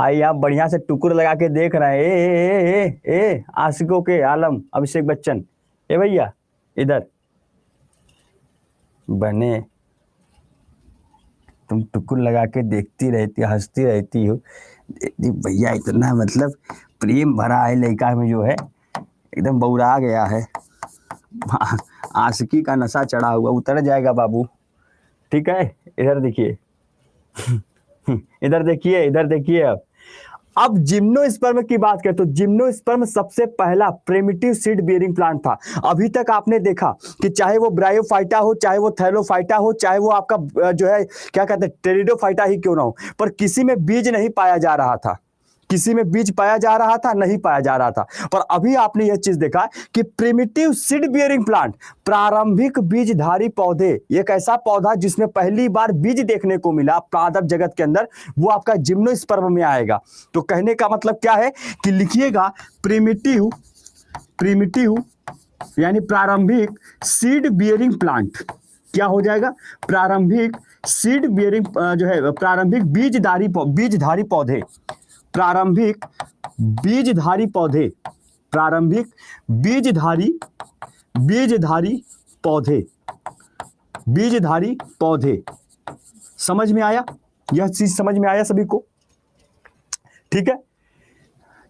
आई आप बढ़िया से टुकुर लगा के देख रहे हैं। ए आशिकों के आलम अभिषेक बच्चन, ए भैया इधर बने, तुम टुकुर लगा के देखती रहती, हंसती रहती हो। भैया इतना मतलब प्रेम भरा है लड़का में जो है, एकदम बौरा गया है, आशिकी का नशा चढ़ा हुआ, उतर जाएगा बाबू। ठीक है, इधर देखिए इधर देखिए, इधर देखिए। अब जिम्नोस्पर्म की बात करें तो जिम्नोस्पर्म सबसे पहला प्रिमिटिव सीड बियरिंग प्लांट था। अभी तक आपने देखा कि चाहे वो ब्रायोफाइटा हो, चाहे वो थैलोफाइटा हो, चाहे वो आपका जो है क्या कहते हैं टेरिडोफाइटा ही क्यों ना हो, पर किसी में बीज नहीं पाया जा रहा था। किसी में बीज पाया जा रहा था, नहीं पाया जा रहा था। पर अभी आपने यह चीज देखा कि प्रिमिटिव सीड बियरिंग प्लांट, प्रारंभिक बीजधारी पौधे, एक ऐसा पौधा जिसमें पहली बार बीज देखने को मिला पादप जगत के अंदर, वो आपका जिम्नोस्पर्म में आएगा। तो कहने का मतलब क्या है कि लिखिएगा प्रिमिटिव, प्रिमिटिव यानी प्रारंभिक सीड बियरिंग प्लांट क्या हो जाएगा, प्रारंभिक सीड बियरिंग जो है प्रारंभिक बीजधारी पौधे, प्रारंभिक बीजधारी पौधे, प्रारंभिक बीजधारी पौधे, बीजधारी पौधे। समझ में आया? यह चीज समझ में आया सभी को? ठीक है,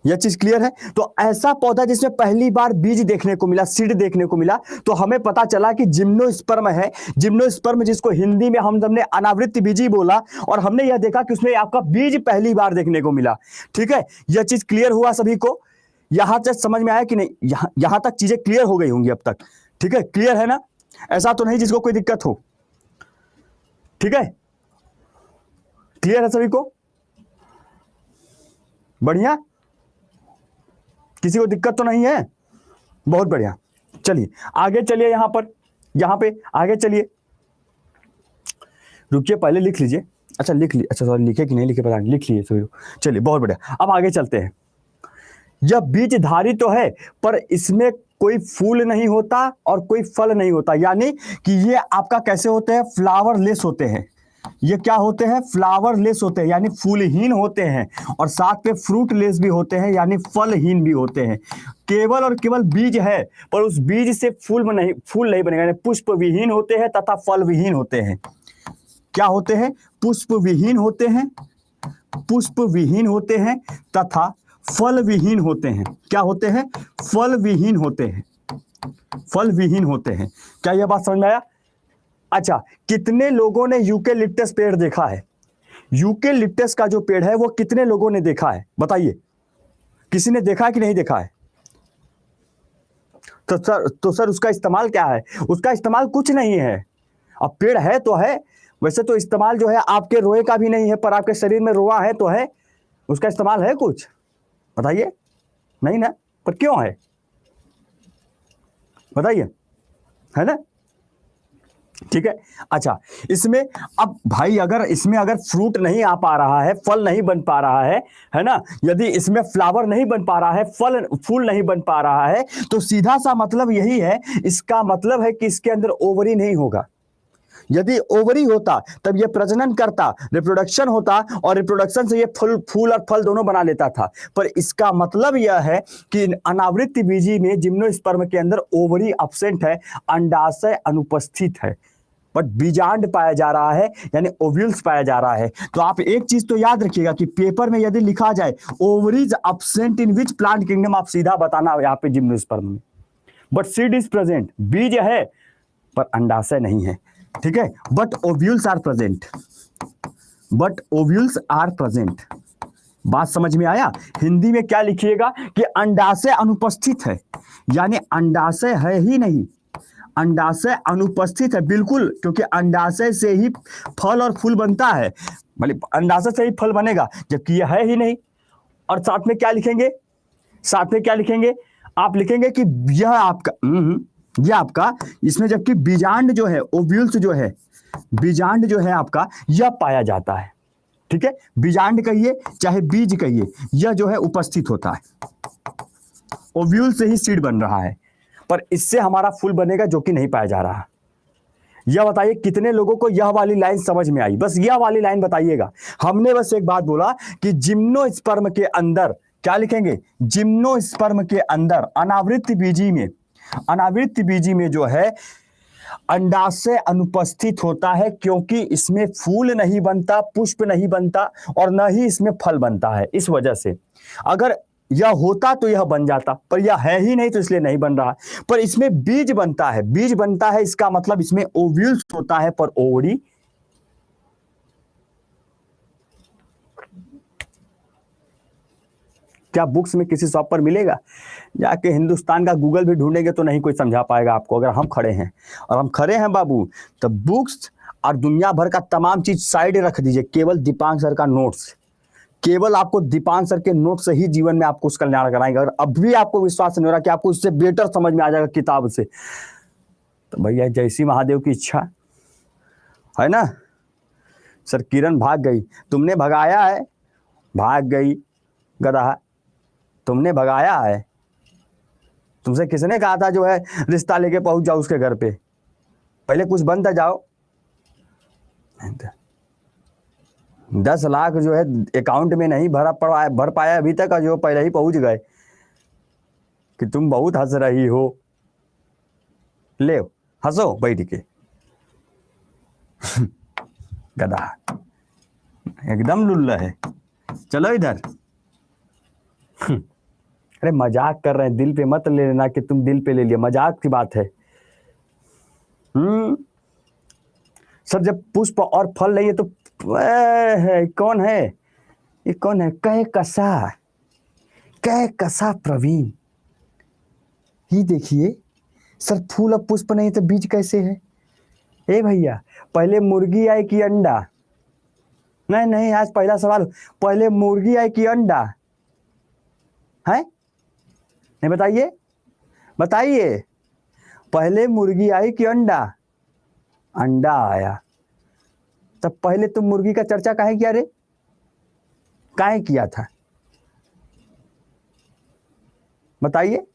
यह चीज क्लियर है। तो ऐसा पौधा जिसमें पहली बार बीज देखने को मिला, सीड देखने को मिला, तो हमें पता चला कि जिम्नोस्पर्म है। जिम्नोस्पर्म जिसको हिंदी में हमने अनावृत्त बीजी बोला, और हमने यह देखा कि उसमें आपका बीज पहली बार देखने को मिला। ठीक है, यह चीज क्लियर हुआ सभी को? यहां तक समझ में आया कि नहीं? यहां तक चीजें क्लियर हो गई होंगी अब तक। ठीक है, क्लियर है ना? ऐसा तो नहीं जिसको कोई दिक्कत हो। ठीक है, क्लियर है सभी को? बढ़िया, किसी को दिक्कत तो नहीं है? बहुत बढ़िया। चलिए आगे चलिए, यहां पे आगे चलिए। रुकिए, पहले लिख लीजिए। अच्छा लिख ली, अच्छा सॉरी, लिखे कि नहीं लिखे पता नहीं, लिख लीजिए। चलिए बहुत बढ़िया, अब आगे चलते हैं। यह बीजधारी तो है, पर इसमें कोई फूल नहीं होता और कोई फल नहीं होता। यानी कि ये आपका कैसे होते हैं, फ्लावरलेस होते हैं। ये क्या होते हैं, फ्लावरलेस होते हैं, यानी फूलहीन होते हैं, और साथ में फ्रूटलेस भी होते हैं, यानी फलहीन भी होते हैं। केवल और केवल बीज है, पर उस बीज से फूल नहीं बनेगा, यानी पुष्प विहीन होते हैं तथा फल विहीन होते हैं। क्या होते हैं, पुष्प विहीन होते हैं, पुष्प विहीन होते हैं तथा फल विहीन होते हैं। क्या होते हैं, फल विहीन होते हैं, फल विहीन होते हैं। क्या यह बात समझ में आया? अच्छा, कितने लोगों ने यूकेलिप्टस पेड़ देखा है? यूकेलिप्टस का जो पेड़ है वो कितने लोगों ने देखा है, बताइए? किसी ने देखा है कि नहीं देखा है? तो सर उसका इस्तेमाल क्या है? उसका इस्तेमाल कुछ नहीं है। अब पेड़ है तो है, वैसे तो इस्तेमाल जो है आपके रोए का भी नहीं है, पर आपके शरीर में रोआ है तो है। उसका इस्तेमाल है कुछ, बताइए? नहीं ना, पर क्यों है बताइए, है ना? ठीक है। अच्छा, इसमें अब भाई अगर फ्रूट नहीं आ पा रहा है, फल नहीं बन पा रहा है ना, यदि इसमें फ्लावर नहीं बन पा रहा है, फूल नहीं बन पा रहा है, तो सीधा सा मतलब यही है, इसका मतलब है कि इसके अंदर ओवरी नहीं होगा। यदि ओवरी होता तब यह प्रजनन करता, रिप्रोडक्शन होता, और रिप्रोडक्शन से ये फूल और फल दोनों बना लेता था। पर इसका मतलब यह है कि अनावृत्त बीजी में जिम्नोस्पर्म के अंदर ओवरी अब्सेंट है, अंडाशय अनुपस्थित है, बट बीजांड पाया जा रहा है, यानी ओव्यूल्स पाया जा रहा है। तो आप एक चीज तो याद रखिएगा कि पेपर में यदि लिखा जाए ovaries absent in which plant kingdom, आप सीधा बताना यहाँ पे जिम्नोस्पर्म में, बट सीड इज प्रेजेंट, बीज है पर अंडाशय नहीं है। ठीक है, but ovules are present, but ovules are present. बात समझ में आया? हिंदी में क्या लिखिएगा कि अंडाशय अनुपस्थित है, यानी अंडाशय है ही नहीं, अंडाशय अनुपस्थित है। बिल्कुल, क्योंकि अंडाशय से ही फल और फूल बनता है, मतलब अंडाशय से ही फल बनेगा, जबकि यह है ही नहीं। और साथ में क्या लिखेंगे, साथ में क्या लिखेंगे, आप लिखेंगे कि यह आपका इसमें जबकि बीजांड जो है, ओव्यूल्स जो है, बीजांड जो है आपका, यह पाया जाता है। ठीक है, बीजांड कहिए चाहे बीज कहिए, यह जो है उपस्थित होता है, ओव्यूल से ही सीड बन रहा है, पर इससे हमारा फूल बनेगा जो कि नहीं पाया जा रहा। यह बताइए कितने लोगों को यह वाली लाइन समझ में आई? बस यह वाली लाइन बताइएगा। हमने बस एक बात बोला कि जिम्नोस्पर्म के अंदर क्या लिखेंगे, जिम्नोस्पर्म के अंदर अनावृत्त बीजी में जो है अंडाशय अनुपस्थित होता है, क्योंकि इसमें फूल नहीं बनता, पुष्प नहीं बनता, और न ही इसमें फल बनता है। इस वजह से अगर यह होता तो यह बन जाता, पर यह है ही नहीं तो इसलिए नहीं बन रहा। पर इसमें बीज बनता है, बीज बनता है इसका मतलब इसमें ओव्यूल्स होता है पर ओवरी क्या बुक्स में किसी शॉप पर मिलेगा? जाके हिंदुस्तान का गूगल भी ढूंढेंगे तो नहीं कोई समझा पाएगा आपको। अगर हम खड़े हैं और हम खड़े हैं बाबू, तो बुक्स और दुनिया भर का तमाम चीज साइड रख दीजिए, केवल दीपांक सर का नोट्स, केवल आपको दीपांक सर के नोट से ही जीवन में आपको उसका कल्याण कराएंगे। अगर अब भी आपको विश्वास नहीं हो रहा कि आपको इससे बेटर समझ में आ जाएगा किताब से, तो भैया जैसी महादेव की इच्छा है ना। सर किरण भाग गई, तुमने भगाया है, भाग गई गधा, तुमने भगाया है। तुमसे किसने कहा था जो है रिश्ता लेके पहुंच जाओ उसके घर पे? पहले कुछ बनता जाओ। 10 लाख जो है अकाउंट में नहीं भर पाया अभी तक, जो पहले ही पहुंच गए कि तुम बहुत हंस रही हो। ले हंसो बैठ के गधा, एकदम लुल्ला है। चलो इधर। अरे मजाक कर रहे हैं, दिल पे मत ले लेना कि तुम दिल पे ले लिया, मजाक की बात है। सर जब पुष्प और फल नहीं है तो कौन है ये? कौन है? कह कसा प्रवीण। ये देखिए सर, फूल और पुष्प नहीं तो बीज कैसे है? ए भैया, पहले मुर्गी आई कि अंडा? नहीं नहीं, आज पहला सवाल, पहले मुर्गी आई कि अंडा है? नहीं बताइए, बताइए, पहले मुर्गी आई कि अंडा? अंडा आया। तब पहले तुम मुर्गी का चर्चा काहे किया रे? काहे किया था? बताइए।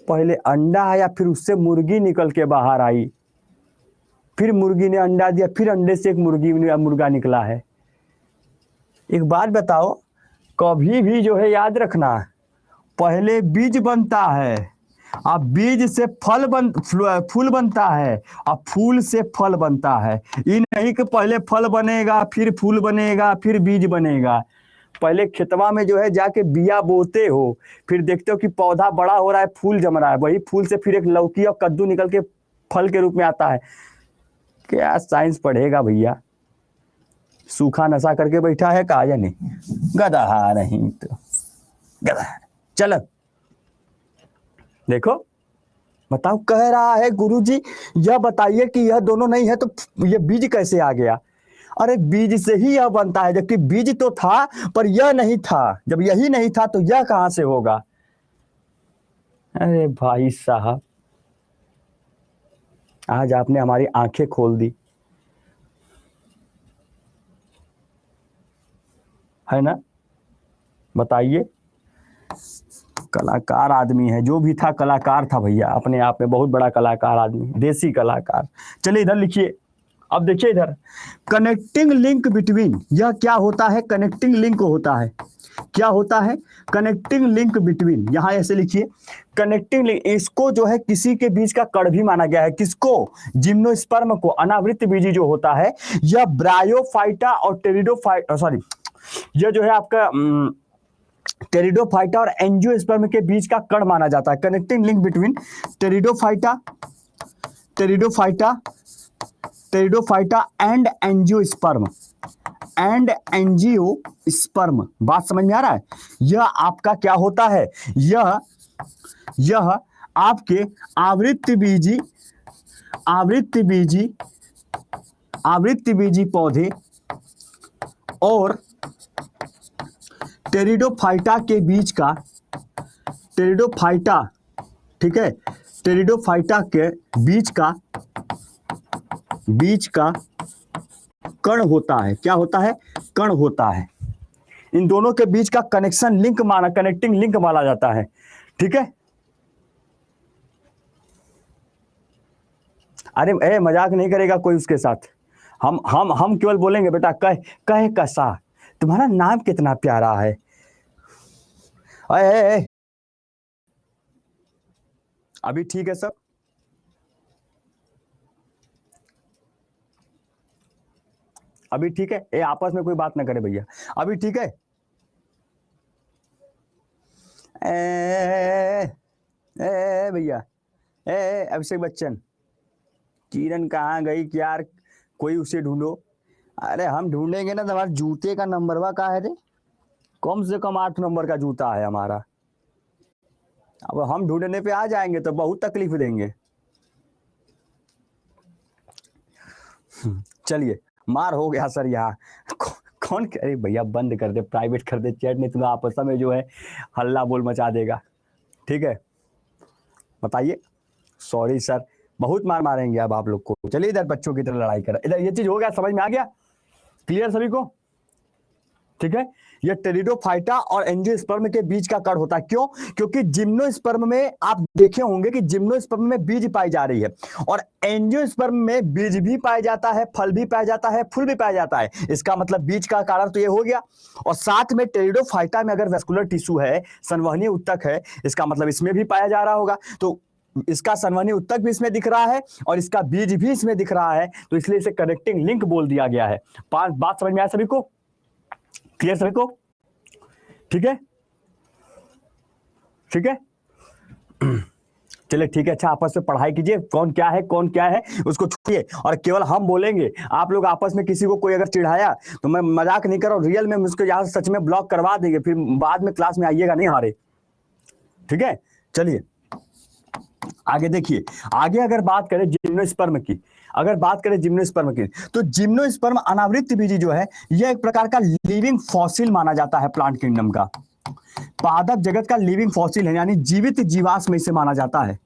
पहले अंडा आया, फिर उससे मुर्गी निकल के बाहर आई, फिर मुर्गी ने अंडा दिया, फिर अंडे से एक मुर्गा निकला है। एक बात बताओ, कभी भी जो है याद रखना, पहले बीज बनता है और बीज से फूल बनता है और फूल से फल बनता है। ये नहीं कि पहले फल बनेगा फिर फूल बनेगा फिर बीज बनेगा। पहले खेतवा में जो है जाके बिया बोते हो, फिर देखते हो कि पौधा बड़ा हो रहा है, फूल जम रहा है, वही फूल से फिर एक लौकी और कद्दू निकल के फल के रूप में आता है। क्या साइंस पढ़ेगा भैया? सूखा नशा करके बैठा है कहा या नहीं? गधा नहीं तो गधा। चलो देखो, बताओ, कह रहा है गुरुजी यह बताइए कि यह दोनों नहीं है तो यह बीज कैसे आ गया? अरे बीज से ही यह बनता है, जबकि बीज तो था पर यह नहीं था। जब यही नहीं था तो यह कहां से होगा? अरे भाई साहब, आज आपने हमारी आंखें खोल दी, है ना। बताइए, कलाकार आदमी है, जो भी था कलाकार था भैया, अपने आप में बहुत बड़ा कलाकार आदमी, देसी कलाकार। चलिए इधर लिखिए, अब देखिए इधर, कनेक्टिंग लिंक बिटवीन, यह क्या होता है? कनेक्टिंग लिंक होता है। क्या होता है? Connecting link between. यहां ऐसे लिखिए, कनेक्टिंग लिंक, इसको जो है किसी के बीच का कण भी माना गया है। किसको? जिम्नोस्पर्म को। अनावृत बीजी जो होता है, यह ब्रायोफाइटा और टेरिडोफाइटा, सॉरी, यह जो है आपका टेरिडोफाइटा और एंजियोस्पर्म के बीच का कण माना जाता है। Connecting link between pteridophyta pteridophyta pteridophyta and angiosperm, and angiosperm. बात समझ में आ रहा है? यह आपका क्या होता है? यह आपके आवृत्ति बीजी पौधे और टेरिडोफाइटा के बीच का, टेरिडोफाइटा, ठीक है, टेरिडोफाइटा के बीच का कण होता है। क्या होता है? कण होता है। इन दोनों के बीच का कनेक्शन लिंक माना, कनेक्टिंग लिंक माना जाता है। ठीक है। अरे मजाक नहीं करेगा कोई उसके साथ। हम केवल बोलेंगे बेटा कह कसा। तुम्हारा नाम कितना प्यारा है। ए, अभी ठीक है सब? अभी ठीक है? आपस में कोई बात ना करे भैया। अभी ठीक है? ए भैया, ए अभिषेक बच्चन, किरण कहाँ गई कि यार, कोई उसे ढूंढो। अरे हम ढूंढेंगे ना तो हमारे जूते का नंबरवा का है रे, कम से कम 8 नंबर का जूता है हमारा। अब हम ढूंढने पे आ जाएंगे तो बहुत तकलीफ देंगे। चलिए, मार हो गया सर यहाँ। कौन, अरे भैया बंद कर दे, प्राइवेट कर दे चैट, नहीं तुम्हें आपस में जो है हल्ला बोल मचा देगा। ठीक है, बताइए। सॉरी सर, बहुत मार मारेंगे अब आप लोग को। चलिए इधर बच्चों की तरह लड़ाई कर, इधर ये चीज हो गया, समझ में आ गया, क्लियर सभी को? ठीक है, ये टेरिडोफाइटा और एंजियोस्पर्म के बीच का कण होता है। क्यों? क्योंकि जिम्नोस्पर्म में आप देखे होंगे कि जिम्नोस्पर्म में बीज पाई जा रही है, और एंजियोस्पर्म में बीज भी पाया जाता है, फल भी पाया जाता है, फूल भी पाया जाता है। इसका मतलब बीज का कारण तो ये हो गया। और साथ में टेरिडोफाइटा में अगर वेस्कुलर टिश्यू है, संवहनी ऊतक है, इसका मतलब इसमें भी पाया जा रहा होगा। तो इसका संवहनी ऊतक भी इसमें दिख रहा है और इसका बीज भी इसमें दिख रहा है, तो इसलिए इसे कनेक्टिंग लिंक बोल दिया गया है। बात समझ में आया सभी को? क्लियर सभी को? ठीक है, ठीक है, चलिए ठीक है। अच्छा, आपस में पढ़ाई कीजिए, कौन क्या है कौन क्या है उसको छोड़िए, और केवल हम बोलेंगे। आप लोग आपस में किसी को कोई अगर चिढ़ाया तो मैं मजाक नहीं कर रहा हूं, रियल में उसको यहाँ सच में ब्लॉक करवा देंगे, फिर बाद में क्लास में आइएगा नहीं हारे। ठीक है, चलिए आगे देखिए। आगे अगर बात करें जिम्नोस्पर्म की, तो जिम्नोस्पर्म अनावृत बीजी जो है, यह एक प्रकार का लिविंग फॉसिल माना जाता है प्लांट किंगडम का। पादप जगत का लिविंग फॉसिल है, यानी जीवित जीवाश्म इसे माना जाता है।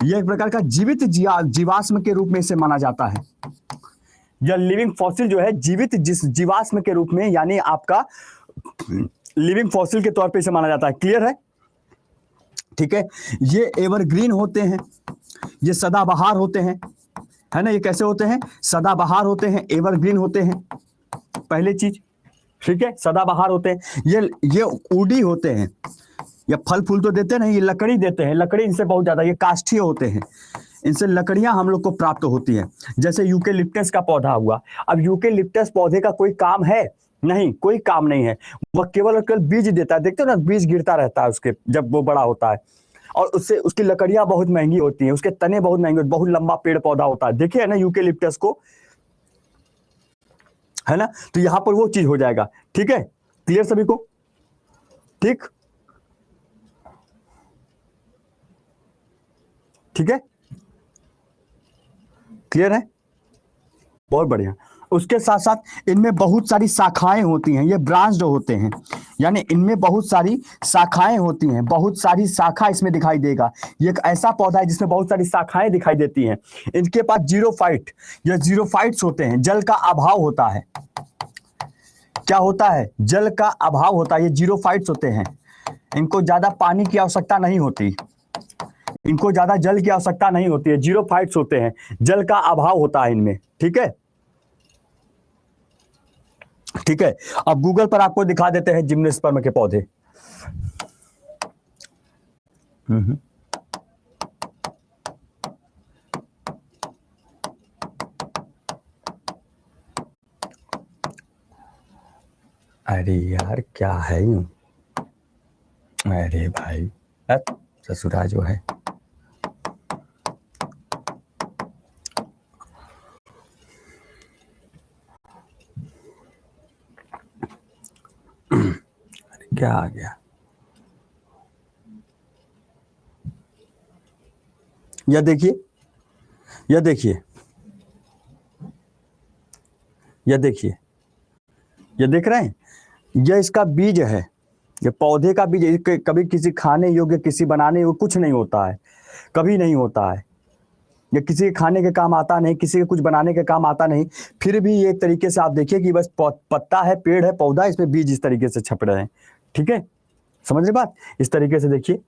यह एक प्रकार का जीवित जीवाश्म के रूप में इसे माना जाता है। यह लिविंग फॉसिल जो है जीवित जीवाश्म के रूप में, यानी आपका लिविंग फॉसिल के तौर पे इसे माना जाता है। क्लियर है? ठीक है, ये एवरग्रीन होते हैं, ये सदाबहार होते हैं, है ना। ये कैसे होते हैं? सदाबहार होते हैं, एवरग्रीन होते हैं, पहली चीज। ठीक है, सदाबहार होते हैं। ये ऊडी होते हैं, ये फल फूल तो देते नहीं, ये लकड़ी देते हैं। लकड़ी इनसे बहुत ज्यादा, ये काष्ठीय होते हैं, इनसे लकड़ियां हम लोग को प्राप्त होती हैं। जैसे यूकेलिप्टस का पौधा हुआ। अब यूकेलिप्टस पौधे का कोई काम है? नहीं, कोई काम नहीं है, वह केवल और केवल बीज देता है। देखते हो ना, बीज गिरता रहता है उसके, जब वो बड़ा होता है, और उससे उसकी लकड़ियां बहुत महंगी होती हैं, उसके तने बहुत महंगे होते हैं, बहुत लंबा पेड़ पौधा होता है। देखिए ना यूकेलिप्टस को, है ना। तो यहां पर वो चीज हो जाएगा। ठीक है, क्लियर सभी को? ठीक, ठीक है, क्लियर है, बहुत बढ़िया। उसके साथ साथ इनमें बहुत सारी शाखाएं होती हैं, ये ब्रांच्ड होते हैं, यानी इनमें बहुत सारी शाखाएं होती हैं, बहुत सारी शाखा इसमें दिखाई देगा। ये एक ऐसा पौधा है जिसमें बहुत सारी शाखाएं दिखाई देती हैं। इनके पास जीरोफाइट, ये जीरोफाइट्स होते हैं, जल का अभाव होता है। क्या होता है? जल का अभाव होता है, ये जीरोफाइट्स होते हैं। इनको ज्यादा पानी की आवश्यकता नहीं होती, इनको ज्यादा जल की आवश्यकता नहीं होती है, जीरोफाइट्स होते हैं, जल का अभाव होता है इनमें। ठीक है, ठीक है। अब गूगल पर आपको दिखा देते हैं जिम्नोस्पर्म के पौधे। अरे यार क्या है यूं, अरे भाई ससुरा जो है। क्या आ गया? यह देखिए, यह देखिए, यह देखिए, यह देख रहे हैं, यह इसका बीज है, ये पौधे का बीज। कभी किसी खाने योग्य, किसी बनाने योग्य कुछ नहीं होता है, कभी नहीं होता है। ये किसी के खाने के काम आता नहीं, किसी के कुछ बनाने के काम आता नहीं। फिर भी ये एक तरीके से आप देखिए कि बस पत्ता है, पेड़ है, पौधा, इसमें बीज इस तरीके से छप रहे हैं। ठीक है, समझ रहे बात? इस तरीके से देखिए,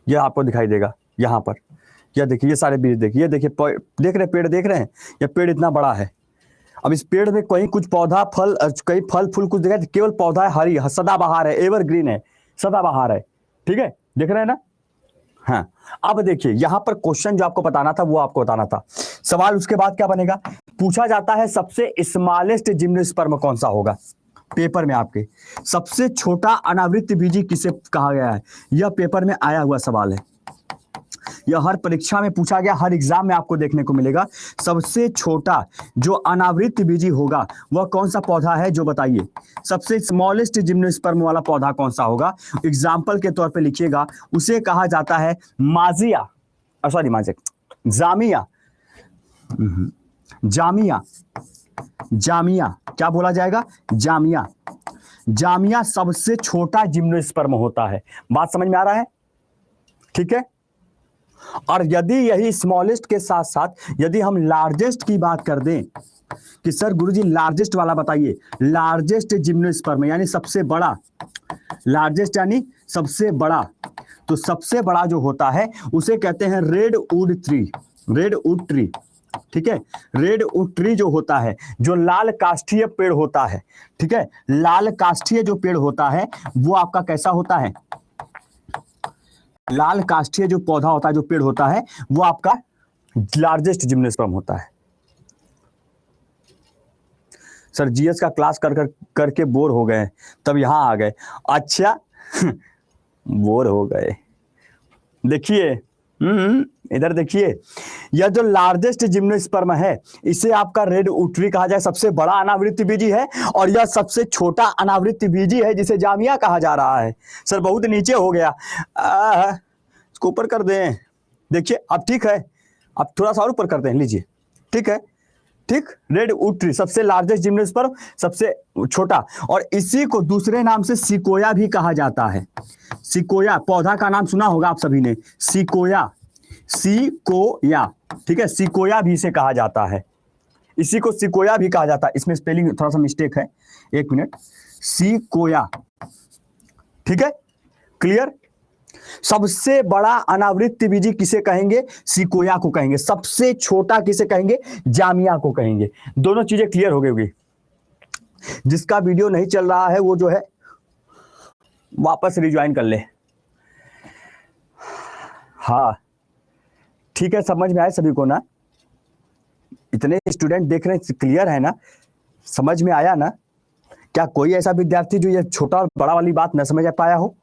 ये आपको दिखाई देगा यहाँ पर। यह देखिए, ये सारे बीज देखिए, ये देखिए, देख रहे पेड़ देख रहे हैं, यह पेड़ इतना बड़ा है। अब इस पेड़ में कहीं कुछ पौधा फल, कहीं फल फूल कुछ दिखाई, केवल पौधा है, हरी सदाबहार है, एवरग्रीन है, सदाबहार है। ठीक है, देख रहे हैं ना? हाँ, अब देखिए यहां पर क्वेश्चन जो आपको बताना था वो आपको बताना था। सवाल उसके बाद क्या बनेगा? पूछा जाता है सबसे स्मॉलेस्ट जिम्नोस्पर्म कौन सा होगा। पेपर में आपके सबसे छोटा अनावृत बीजी किसे कहा गया है? यह पेपर में आया हुआ सवाल है, यह हर परीक्षा में पूछा गया, हर एग्जाम में आपको देखने को मिलेगा। सबसे छोटा जो अनावृत बीजी होगा वह कौन सा पौधा है, जो बताइए। सबसे स्मॉलेस्ट जिम्नोस्पर्म वाला पौधा कौन सा होगा? एग्जाम्पल के तौर पे लिखिएगा, उसे कहा जाता है माजिया, सॉरी माजिया, जामिया। जामिया, जामिया क्या बोला जाएगा? जामिया। जामिया सबसे छोटा जिम्नोस्पर्म होता है। बात समझ में आ रहा है? ठीक है। और यदि यही स्मॉलेस्ट के साथ साथ यदि हम लार्जेस्ट की बात कर दें कि सर गुरुजी लार्जेस्ट वाला बताइए, लार्जेस्ट जिम्नोस्पर्म यानी सबसे बड़ा, लार्जेस्ट यानी सबसे बड़ा, तो सबसे बड़ा जो होता है उसे कहते हैं red wood tree. Red wood tree, ठीक है। रेड वुड ट्री जो होता है, जो लाल काष्ठीय पेड़ होता है, ठीक है, लाल काष्ठीय जो पेड़ होता है वो आपका कैसा होता है? लाल काष्ठीय जो पौधा होता है, जो पेड़ होता है, वो आपका लार्जेस्ट जिम्नोस्पर्म होता है। सर जीएस का क्लास करके बोर हो गए, तब यहां आ गए। अच्छा बोर हो गए। देखिए इधर देखिए, यह जो लार्जेस्ट जिम्नोस्पर्म है इसे आपका रेड वुड ट्री कहा जाए, सबसे बड़ा अनावृत बीजी है। और यह सबसे छोटा अनावृत बीजी है जिसे जामिया कहा जा रहा है। सर बहुत नीचे हो गया, इसको ऊपर कर दें। देखिए अब ठीक है, अब थोड़ा सा और ऊपर कर दें, लीजिए, ठीक है, ठीक। रेड वुड ट्री सबसे लार्जेस्ट जिम्नोस्पर्म, सबसे छोटा, और इसी को दूसरे नाम से सिकोया भी कहा जाता है। सिकोया पौधा का नाम सुना होगा आप सभी ने, सिकोया, सिकोया, ठीक है, सिकोया भी इसे कहा जाता है, इसी को सिकोया भी कहा जाता है। इसमें स्पेलिंग थोड़ा सा मिस्टेक है, एक मिनट, सिकोया, ठीक है, क्लियर। सबसे बड़ा अनावृत बीजी किसे कहेंगे? सिकोया को कहेंगे। सबसे छोटा किसे कहेंगे? जामिया को कहेंगे। दोनों चीजें क्लियर हो गई होगी। जिसका वीडियो नहीं चल रहा है वो जो है वापस रिज्वाइन कर ले। हाँ ठीक है, समझ में आए सभी को ना? इतने स्टूडेंट देख रहे हैं, क्लियर है ना? समझ में आया ना? क्या कोई ऐसा विद्यार्थी जो ये छोटा और बड़ा वाली बात न समझ पाया हो?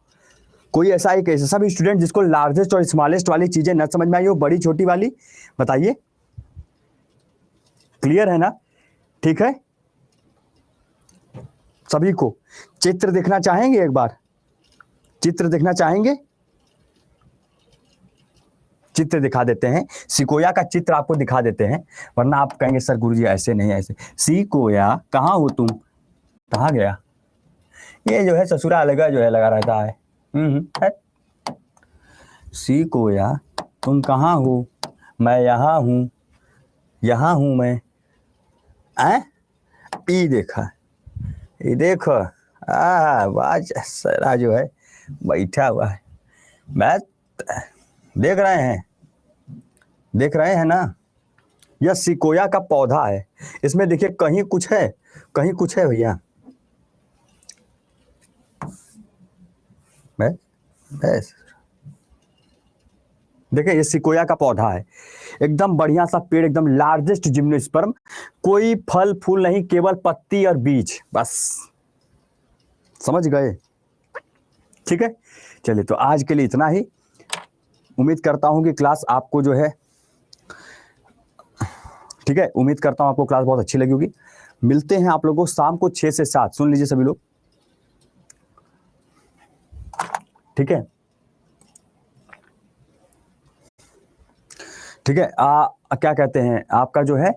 कोई ऐसा एक ऐसा भी स्टूडेंट जिसको लार्जेस्ट और स्मॉलेस्ट वाली चीजें न समझ में आई हो, बड़ी छोटी वाली, बताइए। क्लियर है ना? ठीक है, सभी को चित्र देखना चाहेंगे? एक बार चित्र देखना चाहेंगे? चित्र दिखा देते हैं, सिकोया का चित्र आपको दिखा देते हैं, वरना आप कहेंगे सर गुरुजी ऐसे नहीं ऐसे। सिकोया कहाँ हो तुम? कहाँ गया? ये जो है ससुरा अलग जो है लगा रहता है। सिकोया तुम कहाँ हो? मैं यहाँ हूँ, यहाँ हूँ मैं। ये देखा, ये देखो, सारा जो है बैठा हुआ है। मैं देख रहे हैं, देख रहे हैं ना? यह सिकोया का पौधा है। इसमें देखिए कहीं कुछ है, कहीं कुछ है भैया। बस देखिए ये सिकोया का पौधा है, एकदम बढ़िया सा पेड़, एकदम लार्जेस्ट जिम्नोस्पर्म। कोई फल फूल नहीं, केवल पत्ती और बीज, बस। समझ गए? ठीक है, चलिए तो आज के लिए इतना ही। उम्मीद करता हूं कि क्लास आपको जो है, ठीक है, उम्मीद करता हूं आपको क्लास बहुत अच्छी लगी होगी। मिलते हैं आप लोगों को शाम को 6 से 7। सुन लीजिए सभी लोग, ठीक है, ठीक है। क्या कहते हैं आपका जो है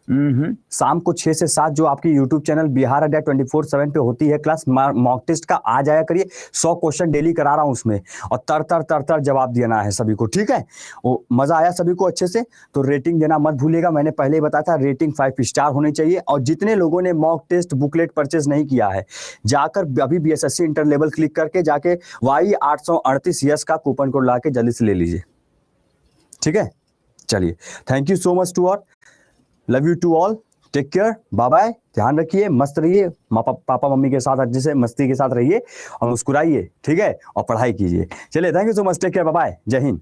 शाम को 6 से 7 जो आपकी YouTube चैनल बिहार अड्डा 24/7 पे होती है क्लास मॉक टेस्ट का, आ जाया करिए। 100 क्वेश्चन डेली करा रहा हूं उसमें, और तर जवाब देना है सभी को, ठीक है। वो मजा आया सभी को अच्छे से? तो रेटिंग देना मत भूलिएगा। मैंने पहले ही बताया था, रेटिंग 5 स्टार होनी चाहिए। और जितने लोगों ने मॉक टेस्ट बुकलेट परचेज नहीं किया है, जाकर अभी BSSC इंटर लेवल क्लिक करके जाके Y838 यस का कूपन कोड ला के जल्दी से ले लीजिए, ठीक है। चलिए, thank you so much to all, love you to all, take care, bye bye, ध्यान रखिए, मस्त रहिए, पापा मम्मी के साथ अच्छे से मस्ती के साथ रहिए और मुस्कुराइए, ठीक है, और पढ़ाई कीजिए। चलिए, thank you so much, take care, bye bye, जय हिंद।